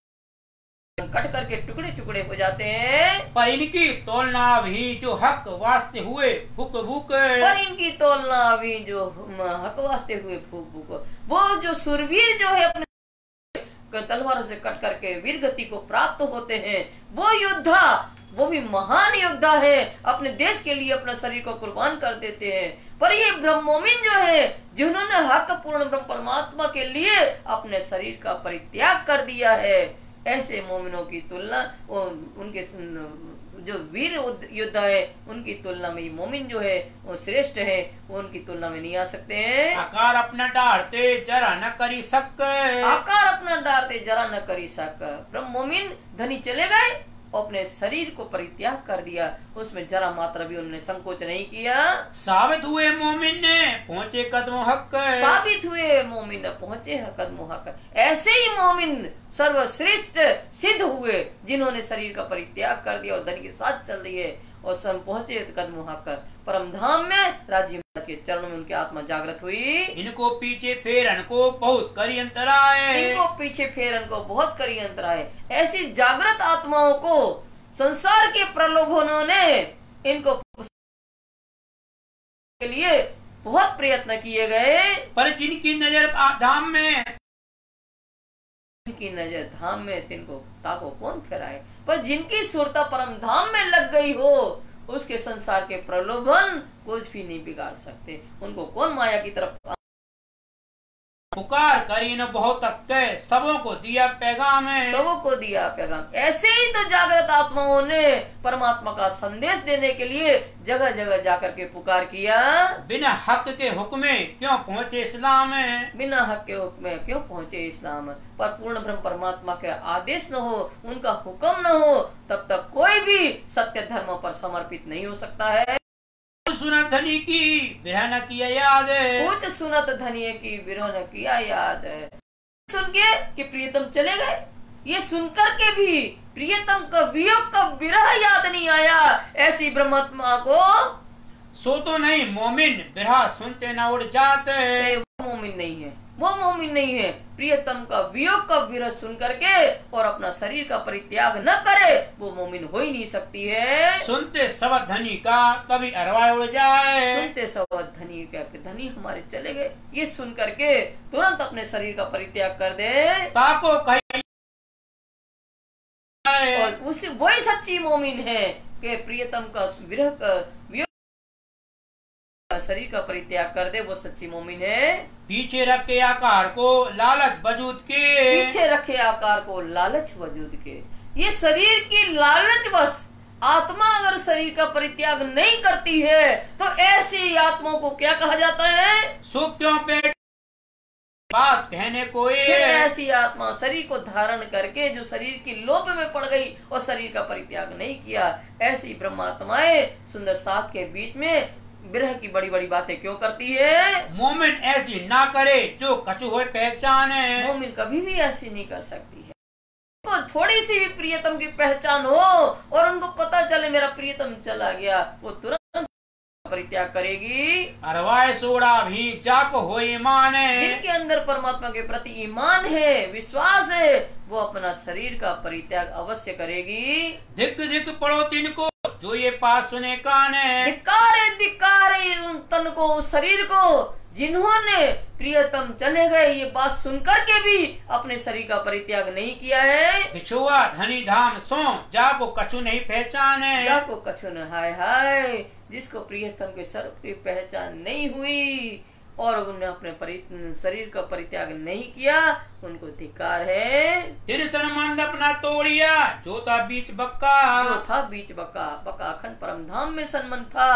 कट करके टुकड़े टुकड़े हो जाते हैं। पर इनकी तोलना भी जो हक वास्ते हुए भूक भूक, पर इनकी तोलना भी जो हक वास्ते हुए भूक भूक। वो जो सुरवीर जो है अपने तलवारों से कट करके वीर गति को प्राप्त होते हैं, वो योद्धा, वो भी महान योद्धा है, अपने देश के लिए अपना शरीर को कुर्बान कर देते हैं। पर ये ब्रह्म मोमिन जो है, जिन्होंने हक पूर्ण ब्रह्म परमात्मा के लिए अपने शरीर का परित्याग कर दिया है, ऐसे मोमिनों की तुलना उनके जो वीर योद्धा है उनकी तुलना में ये मोमिन जो है वो श्रेष्ठ है, वो उनकी तुलना में नहीं आ सकते हैं। आकार अपना डारते जरा न करी सक, आकार अपना डारते जरा न करी सक। ब्रह्म मोमिन धनी चले गए, अपने शरीर को परित्याग कर दिया, उसमें जरा मात्र भी उन्होंने संकोच नहीं किया। साबित हुए मोमिन ने पहुंचे कदमों हक, साबित हुए मोमिन पहुंचे कदमों हक। ऐसे ही मोमिन सर्वश्रेष्ठ सिद्ध हुए जिन्होंने शरीर का परित्याग कर दिया और धन के साथ चल दिए और सब पहुंचे कदमों हक। परम धाम में राज्य के चरणों में उनकी आत्मा जागृत हुई। इनको पीछे फेरन को बहुत करी अंतराय, इनको पीछे फेरन को बहुत करी अंतराय। ऐसी जागृत आत्माओं को संसार के प्रलोभनों ने इनको के लिए बहुत प्रयत्न किए गए, पर जिनकी नजर धाम में, जिनकी नजर धाम में तिनको ताको कौन फिराए। पर जिनकी सुरता परम धाम में लग गई हो, उसके संसार के प्रलोभन कुछ भी नहीं बिगाड़ सकते। उनको कौन माया की तरफ पुकार करी न बहुत अक्के, सबों को दिया पैगाम है, सबों को दिया पैगाम। ऐसे ही तो जागृत आत्माओं ने परमात्मा का संदेश देने के लिए जगह जगह जाकर के पुकार किया। बिना हक के हुक्म क्यों पहुँचे इस्लाम में, बिना हक के हुक्म क्यों पहुँचे इस्लाम। पर पूर्ण ब्रह्म परमात्मा के आदेश न हो, उनका हुक्म न हो, तब तक कोई भी सत्य धर्म पर समर्पित नहीं हो सकता है। सुनत धनी की विरह न किया याद, कुछ सुनत धनी की विरह न किया याद। सुन के कि प्रियतम चले गए, ये सुनकर के भी प्रियतम का वियोग का विरह याद नहीं आया। ऐसी ब्रह्मात्मा को सो तो नहीं मोमिन विरह सुनते न उड़ जाते, वो मोमिन नहीं है, वो मोमिन नहीं है। प्रियतम का वियोग का विरह सुन करके और अपना शरीर का परित्याग न करे, वो मोमिन हो ही नहीं सकती है। सुनते सब धनी का कभी अरवा उड़ जाए, सुनते सब धनी का धनी हमारे चले गए, ये सुन करके तुरंत अपने शरीर का परित्याग कर दे। ताको कहीं और उसी वही सच्ची मोमिन है कि प्रियतम का विरह का वियोग शरीर का परित्याग कर दे, वो सच्ची मोमिन है। पीछे रखे आकार को लालच वजूद के, पीछे रखे आकार को लालच वजूद के। ये शरीर की लालच बस आत्मा अगर शरीर का परित्याग नहीं करती है तो ऐसी आत्माओं को क्या कहा जाता है? सुख क्यों पेट बात कहने को ऐसी आत्मा शरीर को धारण करके जो शरीर की लोभ में पड़ गई और शरीर का परित्याग नहीं किया, ऐसी ब्रह्मात्माएं सुंदर सात के बीच में विरह की बड़ी बड़ी बातें क्यों करती है? मोमिन ऐसी ना करे जो कछु हो पहचान है। मोमिन कभी भी ऐसी नहीं कर सकती है। तो थोड़ी सी भी प्रियतम की पहचान हो और उनको पता चले मेरा प्रियतम चला गया, वो तुरंत परित्याग करेगी। अरवाए सोड़ा भी जाको हो ईमान है। जिनके अंदर परमात्मा के प्रति ईमान है, विश्वास है, वो अपना शरीर का परित्याग अवश्य करेगी। धिक धिक पड़ो तिनको जो ये पास सुने कान है। धिक्कारे उन तन को, उस शरीर को जिन्होंने प्रियतम चले गए ये बात सुनकर के भी अपने शरीर का परित्याग नहीं किया है। बिछुआ धनी धाम सो जाको कछु नहीं पहचान है। जाको कछु न हाय हाय, जिसको प्रियतम के स्वरूप की पहचान नहीं हुई और उन्होंने अपने शरीर का परित्याग नहीं किया, उनको धिक्कार है। तिन सनमंद अपना तोड़िया जो था बीच बक्का। जो था बीच बका, बका अखंड परम धाम में सन्मन था,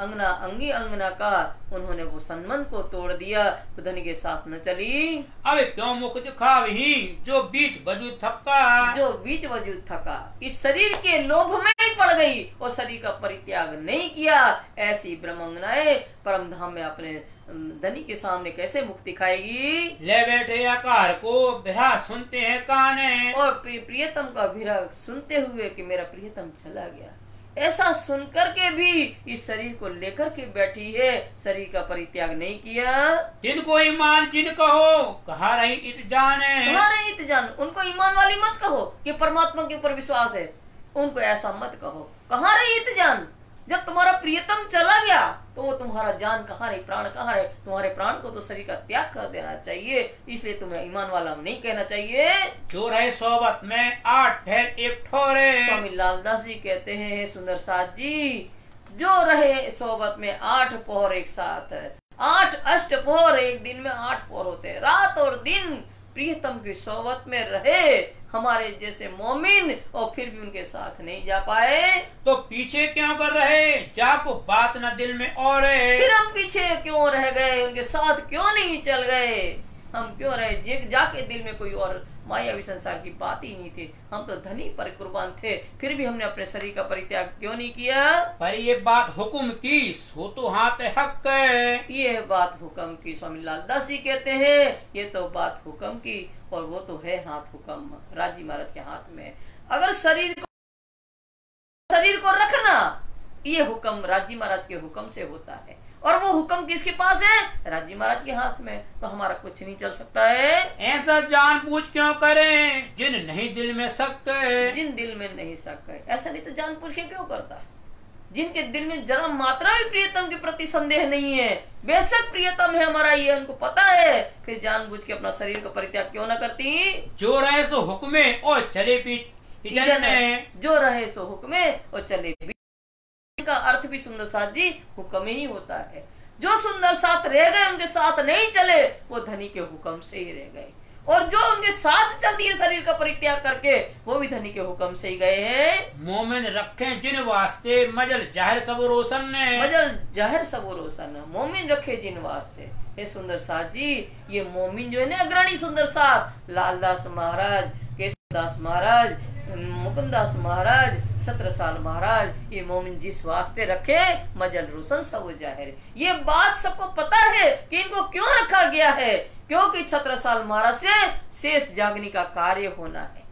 अंगना अंगी अंगना का, उन्होंने वो संबंध को तोड़ दिया, तो धनी के साथ न चली। अब क्यों मुख दिखावही जो बीच वजूद थका। जो बीच वजूद थका, इस शरीर के लोभ में ही पड़ गई और शरीर का परित्याग नहीं किया। ऐसी ब्रह्मंगनाएं परम धाम में अपने धनी के सामने कैसे मुख दिखाएगी? ले बैठे आकार को बिरहा सुनते हैं काने। और प्रियतम का विरह सुनते हुए कि मेरा प्रियतम चला गया, ऐसा सुनकर के भी इस शरीर को लेकर के बैठी है, शरीर का परित्याग नहीं किया। जिनको ईमान जिन कहो कहा रही इत जाने। कहा रही इत जान, उनको ईमान वाली मत कहो कि परमात्मा के ऊपर विश्वास है, उनको ऐसा मत कहो। कहा रही इत जान, जब तुम्हारा प्रियतम चला गया तो वो तुम्हारा जान कहाँ रही, प्राण कहाँ रहे? तुम्हारे प्राण को तो शरीर का त्याग कर देना चाहिए, इसलिए तुम्हें ईमान वाला नहीं कहना चाहिए। जो रहे सोबत में 8 फेर एक ठोरे। स्वामी लालदास जी कहते हैं, सुंदर साथ जी, जो रहे सोबत में 8 पौर एक साथ, 8 अष्ट पौर, एक दिन में 8 पौर होते हैं। रात और दिन प्रियतम की सोबत में रहे हमारे जैसे मोमिन, और फिर भी उनके साथ नहीं जा पाए, तो पीछे क्यों कर रहे? जाको बात न दिल में और फिर हम पीछे क्यों रह गए? उनके साथ क्यों नहीं चल गए? हम क्यों रहे? जाके दिल में कोई और मायावी संसार की बात ही नहीं थी। हम तो धनी पर कुर्बान थे, फिर भी हमने अपने शरीर का परित्याग क्यों नहीं किया? पर ये बात हुक्म की सो तो हाथ हक है। ये बात हुक्म की, स्वामी लालदास जी कहते हैं, ये तो बात हुक्म की, और वो तो है हाथ हुक्म राजी महाराज के हाथ में। अगर शरीर को रखना, ये हुक्म राजी महाराज के हुक्म से होता है, और वो हुक्म किसके पास है? राजी महाराज के हाथ में, तो हमारा कुछ नहीं चल सकता है। ऐसा जान पूछ क्यों करें जिन नहीं दिल में शक है। जिन दिल में नहीं शक है, ऐसा नहीं तो जान पूछ के क्यों करता है? जिनके दिल में जरा मात्रा भी प्रियतम के प्रति संदेह नहीं है, बेशक प्रियतम है हमारा, ये उनको पता है, फिर जानबूझ के अपना शरीर का परित्याग क्यों न करती? जो रहे सो हुक्मे और चले पीछ जो रहे सो हुक्मे और चले का अर्थ भी सुंदर साथ जी हुक्म ही होता है। जो सुंदर साथ रह गए, उनके साथ नहीं चले, वो धनी के हुक्म से ही रह गए, और जो उनके साथ चलती है शरीर का परित्याग करके, वो भी धनी के हुक्म से ही गए हैं। मोमिन रखे जिन वास्ते मजल जाहिर सब रोशन ने। मजल जाहिर सब रोशन, मोमिन रखे जिन वास्ते। हे सुंदर साथ जी, ये मोमिन जो है ना अग्रणी सुंदर साथ, लालदास महाराज, केशवदास महाराज, मुकुंदास महाराज, छत्रसाल महाराज, ये मोमिन जिस वास्ते रखे मजल रोशन सब जाहिर। ये बात सबको पता है कि इनको क्यों रखा गया है, क्योंकि छत्रसाल महाराज से शेष जागनी का कार्य होना है,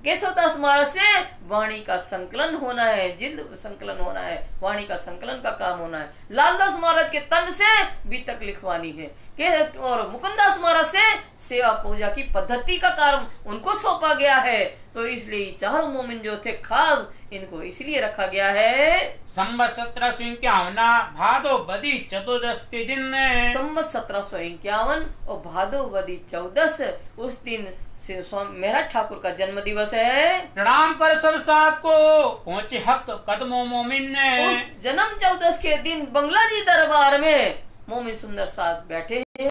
केशवदास महाराज से वाणी का संकलन होना है, जिल्द संकलन होना है, वाणी का संकलन का काम होना है। लालदास महाराज के तन से बीतक लिखवानी है, और मुकुंदास महाराज से सेवा पूजा की पद्धति का काम उनको सौंपा गया है। तो इसलिए चारों मोमिन जो थे खास, इनको इसलिए रखा गया है। संवत 1751 भादो बदी 14 के दिन, संवत 1751 और भादो बदी 14, उस दिन मेहरा ठाकुर का जन्म दिवस है। प्रणाम कर सब साथ को पहुँचे हक कदमों मोमिन ने। उस जन्म 14 के दिन बंगला जी दरबार में मोमिन सुंदर साथ बैठे हैं।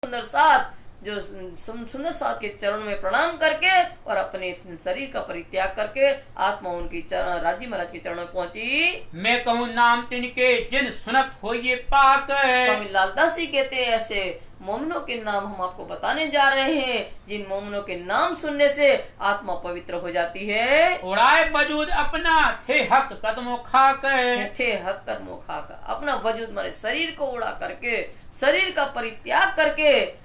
सुंदर साथ जो सुंदर साथ के चरण में प्रणाम करके और अपने शरीर का परित्याग करके आत्मा उनकी राजी महाराज के चरणों में पहुंची। मैं कहूँ नाम तिनके जिन सुनत हो ये पाक। स्वामी लालदास जी कहते हैं ऐसे मोमिनों के नाम हम आपको बताने जा रहे हैं जिन मोमिनों के नाम सुनने से आत्मा पवित्र हो जाती है। उड़ाए वजूद अपना थे हक कदमों खाक। थे हक कदमों खाक, अपना वजूद माने शरीर को उड़ा करके, शरीर का परित्याग करके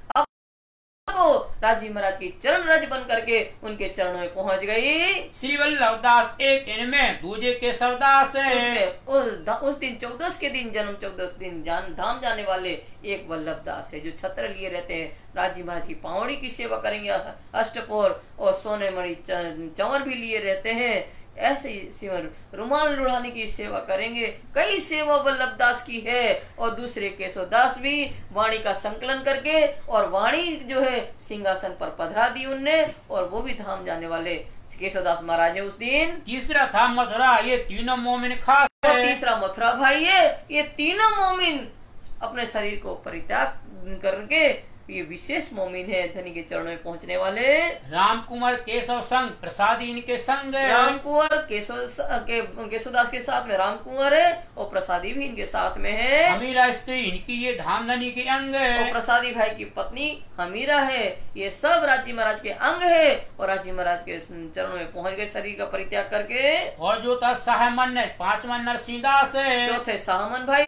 को राजी महाराज की चरण रज बन करके उनके चरणों में पहुंच गई। श्री वल्लभदास एक इनमें दूजे के सरदास उस दिन 14 के दिन जन्म 14 दिन धाम जाने वाले एक वल्लभदास है जो छत्र लिए रहते हैं। राजी महाराज की पावड़ी की सेवा करेंगे, अष्टपोर और सोने मणि चंवर भी लिए रहते हैं। ऐसे ही रुमाल लुढ़ाने की सेवा करेंगे। कई सेवा वल्लभदास की है और दूसरे केशवदास भी वाणी का संकलन करके और वाणी जो है सिंहासन पर पधरा दी उनने और वो भी धाम जाने वाले केशवदास महाराज है उस दिन। तीसरा था मथुरा, ये तीनों मोमिन खास है। तीसरा मथुरा भाई है, ये तीनों मोमिन अपने शरीर को परित्याग करके ये विशेष मोमिन है धनी के चरणों में पहुंचने वाले। राम कुमार केशव संग प्रसादी इनके संग। राम कुंवर केशवदास के साथ में राम कुंवर है और प्रसादी भी इनके साथ में है। हमीरा स्त्री इनकी ये धाम धनी के अंग है और प्रसादी भाई की पत्नी हमीरा है। ये सब राजी महाराज के अंग है और राजी महाराज के चरणों में पहुंच गए शरीर का परित्याग करके। और जो था साहमन है, पांचवा नरसिंहदास है। चौथे साहमन भाई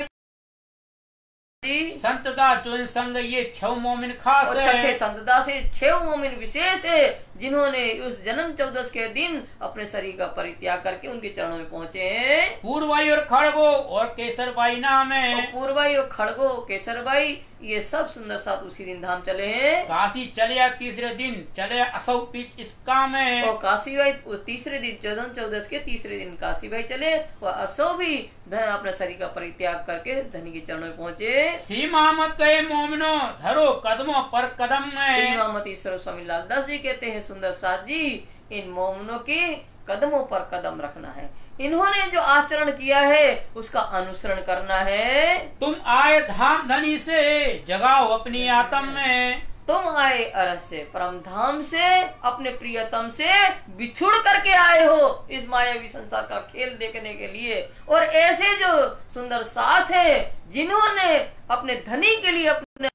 संतदास जो संग ये 6 मोमिन खास और है। छठे संतदास से 6 मोमिन विशेष है जिन्होंने उस जन्म 14 के दिन अपने शरीर का परित्याग करके उनके चरणों में पहुंचे हैं। पूर्वाई और खड़गो और केसरबाई नाम है। पूर्वाई और खड़गो केसरबाई ये सब सुंदर साथ उसी दिन धाम चले हैं। काशी चले तीसरे दिन चले असौ पीछ इस काम है। और काशी भाई उस तीसरे दिन 14 के तीसरे दिन काशी भाई चले और असौ भी धन अपने शरीर का परित्याग करके धनी के चरणों में पहुंचे। श्री मोहम्मद कहे मोमिनो धरो कदमों पर कदम है। श्री मोहम्मद ईश्वर स्वामी लालदास जी कहते हैं सुंदर साथ जी इन मोमिनों के कदमों पर कदम रखना है। इन्होंने जो आचरण किया है उसका अनुसरण करना है। तुम आए धाम धनी से जगाओ अपनी आत्म में। तुम आए अरस से परम धाम से अपने प्रियतम से बिछुड़ करके आए हो इस मायावी संसार का खेल देखने के लिए। और ऐसे जो सुंदर साथ है जिन्होंने अपने धनी के लिए अपने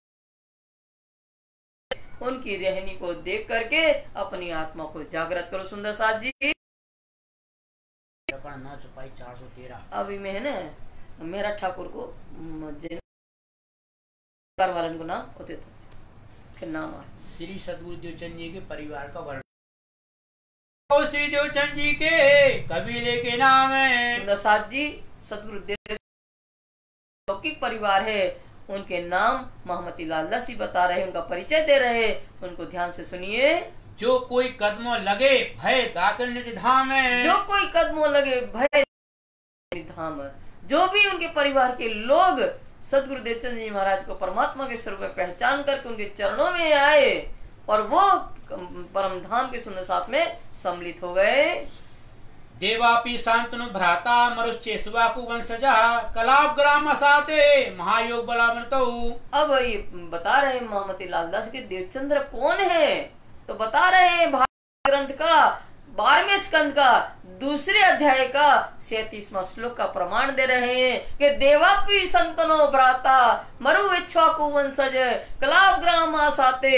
उनकी रहनी को देख करके अपनी आत्मा को जागृत करो। सुंदर साथ जी 413 अभी में है ना मेरा ठाकुर को वालन को नाम होते थे नाम श्री सदगुरु देवचंद जी के परिवार का वर्णन। श्री देवचंद जी के कबीले के नाम है। सुंदर साथ जी सदगुरु देव लौकिक परिवार है। उनके नाम मोहम्मद लालदास जी बता रहे, उनका परिचय दे रहे, उनको ध्यान से सुनिए। जो कोई कदमों लगे भय दाखिल निज धाम है। जो कोई कदमों लगे भय धाम है। जो भी उनके परिवार के लोग सदगुरु देवचंद जी महाराज को परमात्मा के स्वरूप में पहचान करके उनके चरणों में आए और वो परम धाम के सुंदर साथ में सम्मिलित हो गए। देवापी शांतनु भ्राता मरुष्य सुबाकु वंशजा कलाप ग्राम असाते महायोग बलावंतो। अब ये बता रहे मोहम्मद लालदास के देवचंद्र कौन है तो बता रहे हैं भागवत ग्रंथ का 12वें स्कंद का दूसरे अध्याय का 37वां श्लोक का प्रमाण दे रहे हैं कि देवापी संतनो भ्राता मरु इच्छाकु वंशज कलाप ग्राम आसाते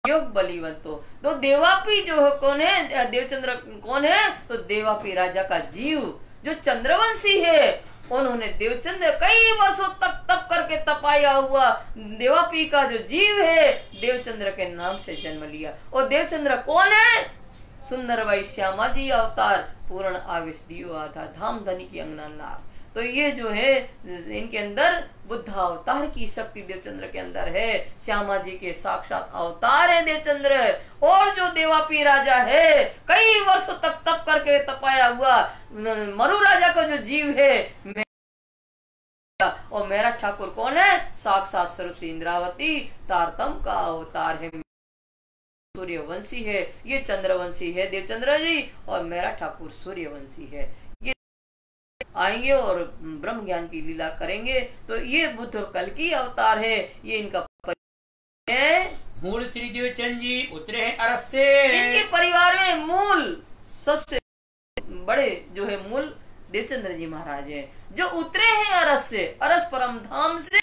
योग बलिवंतो। तो देवापी जो कौन है देवचंद्र कौन है तो देवापी राजा का जीव जो चंद्रवंशी है। उन्होंने देवचंद्र कई वर्षों तक तप करके तपाया हुआ देवापी का जो जीव है देवचंद्र के नाम से जन्म लिया। और देवचंद्र कौन है सुंदर भाई श्यामा जी अवतार पूर्ण आवेश दियो आधा धाम धनी की अंगना नार। तो ये जो है इनके अंदर बुद्ध अवतार की शक्ति देवचंद्र के अंदर है। श्यामा जी के साक्षात अवतार है देवचंद्र। और जो देवापी राजा है कई वर्ष तक तप करके तपाया हुआ मरु राजा का जो जीव है और मेरा ठाकुर कौन है साक्षात स्वरूप से इंद्रावती तारतम का अवतार है। सूर्यवंशी है, ये चंद्रवंशी है देवचंद्र जी और मेरा ठाकुर सूर्यवंशी है। ये आएंगे और ब्रह्म ज्ञान की लीला करेंगे। तो ये बुद्ध कल की अवतार है, ये इनका है। मूल श्री देवचंद जी उतरे हैं अरस से। इनके परिवार में मूल सबसे बड़े जो है मूल देवचंद्र जी महाराज है, जो उतरे हैं अरस से, अरस परम धाम से।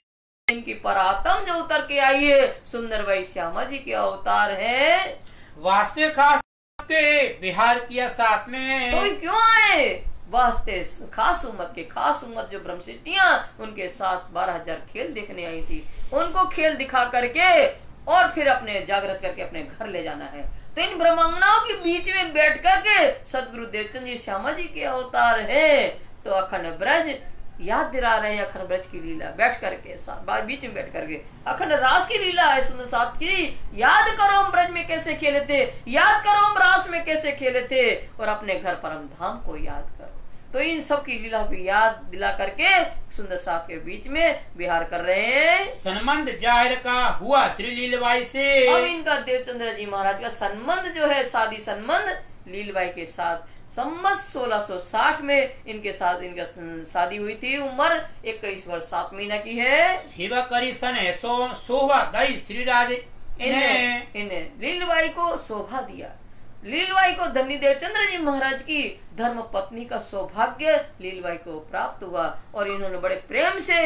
इनकी परातम जो उतर के आई है सुंदर बाई श्यामा जी के अवतार है। वास्ते खास के बिहार किया साथ में, तो क्यों आए? वास्ते खास उम्मत के खास उम्मत जो ब्रह्मशिटियां उनके साथ 12,000 खेल देखने आई थी, उनको खेल दिखा करके और फिर अपने जागृत करके अपने घर ले जाना है। तो इन ब्रह्मांगनाओं के बीच में बैठ करके सदगुरु देवचंद जी श्यामा जी के अवतार है। तो अखंड ब्रज याद दिला रहे हैं, अखंड ब्रज की लीला बैठ करके बीच में बैठ करके अखंड रास की लीला है सुंदर साथ की। याद करो हम ब्रज में कैसे खेले थे, याद करो हम रास में कैसे खेले थे, और अपने घर परम धाम को याद करो। तो इन सब की लीला भी याद दिला करके सुंदर साथ के बीच में विहार कर रहे हैं। संबंध जाहिर का हुआ श्री लीलबाई से। अब इनका देवचंद्र जी महाराज का संबंध जो है शादी संबंध लीलबाई के साथ संवत 1660 में इनके साथ इनका शादी हुई थी। उम्र 21 वर्ष 7 महीना की है। सेवा करी सन शोभा दई श्री राज इन्हें लीलबाई को शोभा दिया। लीलबाई को धनी देवचंद्र जी महाराज की धर्म पत्नी का सौभाग्य लीलबाई को प्राप्त हुआ, और इन्होंने बड़े प्रेम से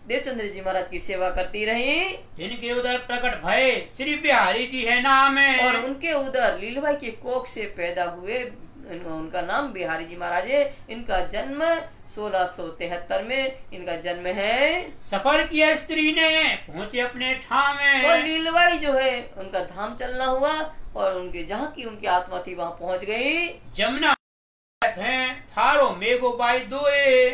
देवचंद्र जी महाराज की सेवा करती रही। जिनके उधर प्रकट भय श्री बिहारी जी है नाम है, और उनके उधर लीलबाई के कोख से पैदा हुए उनका नाम बिहारी जी महाराज है। इनका जन्म 1673 में इनका जन्म है। सफर किया स्त्री ने पहुंचे अपने ठाम में, और लीलबाई जो है उनका धाम चलना हुआ, और उनके जहाँ की उनकी आत्मा थी वहाँ पहुँच गई। जमुना है थारो मेघोबाई दोए,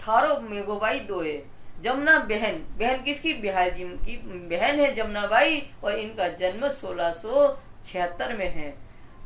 थारो मेघोबाई दोए। जमुना बहन, बहन किसकी? बिहारी जी की बहन है जमुना बाई, और इनका जन्म 1676 में है।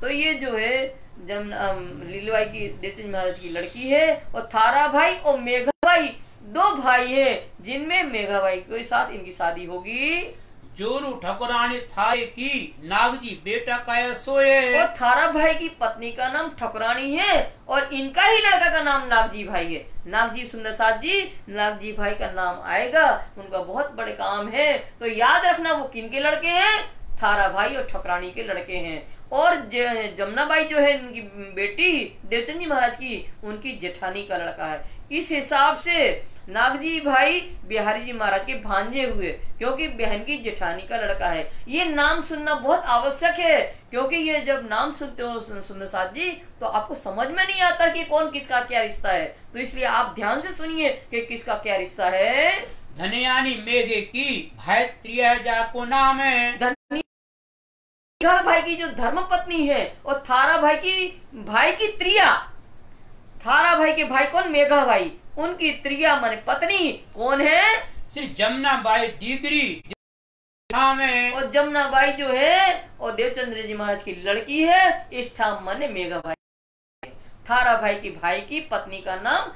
तो ये जो है जमुना लीलबाई की देवचंद महाराज की लड़की है। और थारा भाई और मेघा भाई 2 भाई है, जिनमें मेघा भाई के साथ इनकी शादी होगी। जोरू ठकुरानी थारे की नागजी बेटा काया सोए, और थारा भाई की पत्नी का नाम ठकुरानी है, और इनका ही लड़का का नाम नागजी भाई है। नागजी सुंदर साथ जी, नागजी भाई का नाम आएगा, उनका बहुत बड़े काम है। तो याद रखना वो किनके लड़के हैं? थारा भाई और ठकुरानी के लड़के हैं। और जमुना बाई जो है इनकी बेटी देवचंद जी महाराज की, उनकी जेठानी का लड़का है। इस हिसाब से नागजी भाई बिहारी जी महाराज के भांजे हुए, क्योंकि बहन की जेठानी का लड़का है। ये नाम सुनना बहुत आवश्यक है, क्योंकि ये जब नाम सुनते हो सुंदर साथ जी तो आपको समझ में नहीं आता कि कौन किसका क्या रिश्ता है। तो इसलिए आप ध्यान से सुनिए कि किसका क्या रिश्ता है। धनयानी मेघे की भाई त्रिया को नाम है। मेघा भाई की जो धर्म पत्नी है, और थारा भाई की त्रिया, थारा भाई के भाई कौन? मेघा भाई। उनकी त्रिया माने पत्नी कौन है? श्री जमुना बाई डिग्री है। और जमुना बाई जो है और देवचंद्र जी महाराज की लड़की है। इस ठाम माने मेघा भाई। थारा भाई की पत्नी का नाम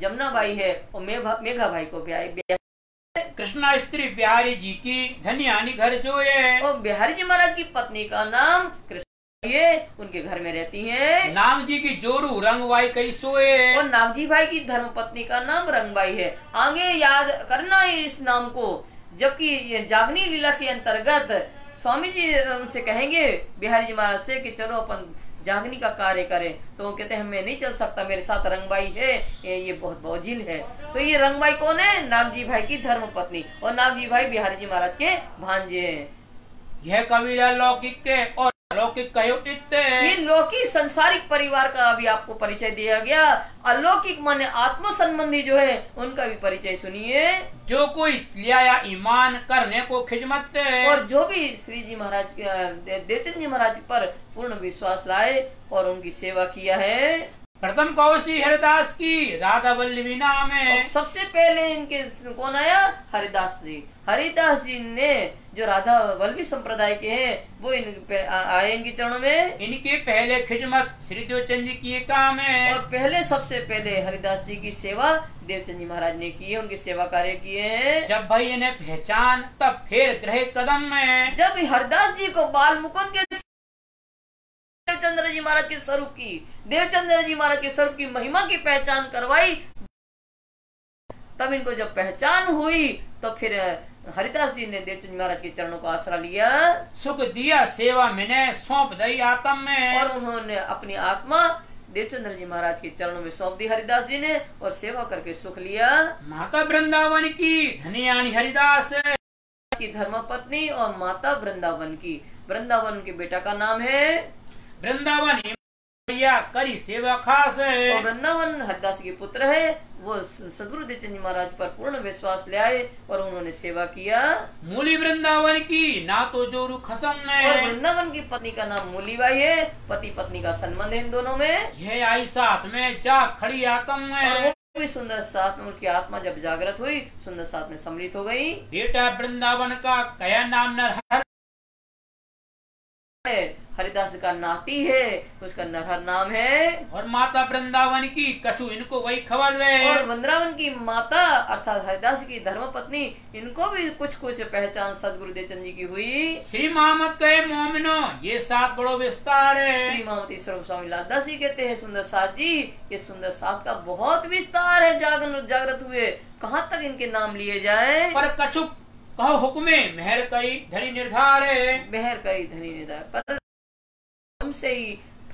जमुना बाई है, और मेघा भाई को ब्याह। कृष्णा स्त्री बिहारी जी की धनियानी घर जो है, और बिहारी जी महाराज की पत्नी का नाम कृष्ण, ये उनके घर में रहती हैं। नागजी की जोरू रंगबाई कई सोए, और नागजी भाई की धर्म पत्नी का नाम रंगबाई है। आगे याद करना है इस नाम को। जबकि ये जागनी लीला के अंतर्गत स्वामी जी उनसे कहेंगे बिहारी जी महाराज से कि चलो अपन जागनी का कार्य करें, तो वो कहते हैं मैं नहीं चल सकता, मेरे साथ रंगबाई है, ये बहुत बोझिल है। तो ये रंगबाई कौन है? नागजी भाई की धर्म पत्नी, और नागजी भाई बिहारी जी महाराज के भांजे हैं। यह कबीला लौकिक के और अलौकिक कहो इत्ते। ये लौकिक संसारिक परिवार का अभी आपको परिचय दिया गया। अलौकिक माने आत्म संबंधी जो है उनका भी परिचय सुनिए। जो कोई लिया ईमान करने को खिजमत, और जो भी श्री जी महाराज देवचंद जी महाराज पर पूर्ण विश्वास लाए और उनकी सेवा किया है। प्रथम कौशी हरिदास की राधा वल्लभी नाम है। सबसे पहले इनके कौन आया? हरिदास जी। हरिदास जी ने जो राधा वल्लभी संप्रदाय के हैं वो आए इनके चरणों में। इनके पहले खिदमत श्री देवचंद जी की काम है, और पहले सबसे पहले हरिदास जी की सेवा देवचंद जी महाराज ने की है, उनकी सेवा कार्य किए हैं। जब भाई इन्हें पहचान तब फिर ग्रह कदम में। जब हरिदास जी को बाल मुकुंद के देवचंद्र जी महाराज के स्वरूप की, देवचंद्र जी महाराज के स्वरूप की महिमा की पहचान करवाई, तब इनको जब पहचान हुई तो फिर हरिदास जी ने देवचंद जी महाराज के चरणों का आसरा लिया सुख दिया सेवा मैंने सौंप दई आत्म में। और उन्होंने अपनी आत्मा देवचंद्र जी महाराज के चरणों में सौंप दी हरिदास जी ने और सेवा करके सुख लिया। माता वृंदावन की धनियानी हरिदास की धर्म पत्नी और माता वृंदावन की, वृंदावन के बेटा का नाम है वृंदावन भैया करी सेवा खास और वृंदावन हरिदास के पुत्र है। वो सदगुरु देवचंद जी महाराज पर पूर्ण विश्वास ले आए और उन्होंने सेवा किया। मूली वृंदावन की ना तो जोरू खसम में। और वृंदावन की पत्नी का नाम मूलीबाई है, पति पत्नी का संबंध है इन दोनों में। यह आई साथ में जा खड़ी आत्म में। और वो भी सुंदर साथ में उनकी आत्मा जब जागृत हुई सुंदर साथ में सम्मिलित हो गई। बेटा वृंदावन का कया नाम नरहर हरिदास का नाती है तो उसका नरहर नाम है। और माता वृंदावन की कछु इनको वही खबर है। और वृंदावन की माता अर्थात हरिदास की धर्म पत्नी इनको भी कुछ कुछ पहचान सदगुरु देवचंद जी की हुई। श्री मोहम्मद कहे मोमिनो ये साथ बड़ो विस्तार है। श्री मोहम्मद ईश्वर स्वामी लालदास जी कहते हैं सुंदर साथ जी ये सुंदर साथ का बहुत विस्तार है। जागृत हुए कहाँ तक इनके नाम लिए जाए। पर कछु कहो हुक्मे मेहर कई धनी निर्धार है। मेहर कई धनी निर्धार पर हमसे ही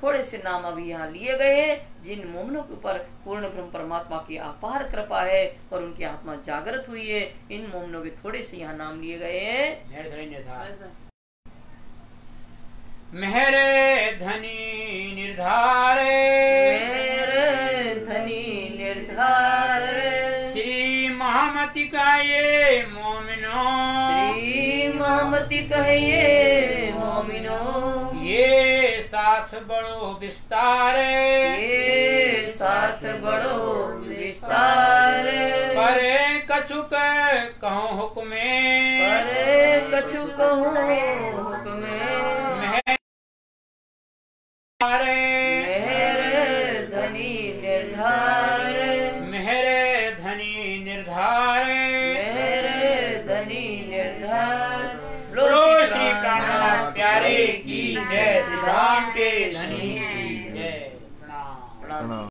थोड़े से नाम अभी यहाँ लिए गए हैं जिन मोमनों के ऊपर पूर्ण ब्रह्म परमात्मा की अपार कृपा है और उनकी आत्मा जागृत हुई है। इन मोमनों के थोड़े से यहाँ नाम लिए गए हैं। मेहर धनी निर्धार मेहर धनी निर्धार श्री महामती का ये मोमिनो। श्री महामती कहे मोमिनो ये साथ बड़ो विस्तार। ये साथ बड़ो विस्तार। परे कछुक कहो हुक्मे। परे कछु कहूँ हुक्मे। मेहर धनी निर्धार। मेहर धनी निर्धार। मेहर धनी निर्धार। लो श्री प्राणनाथ प्यारे की जय। श्री राम के धनी की जय। प्रणाम।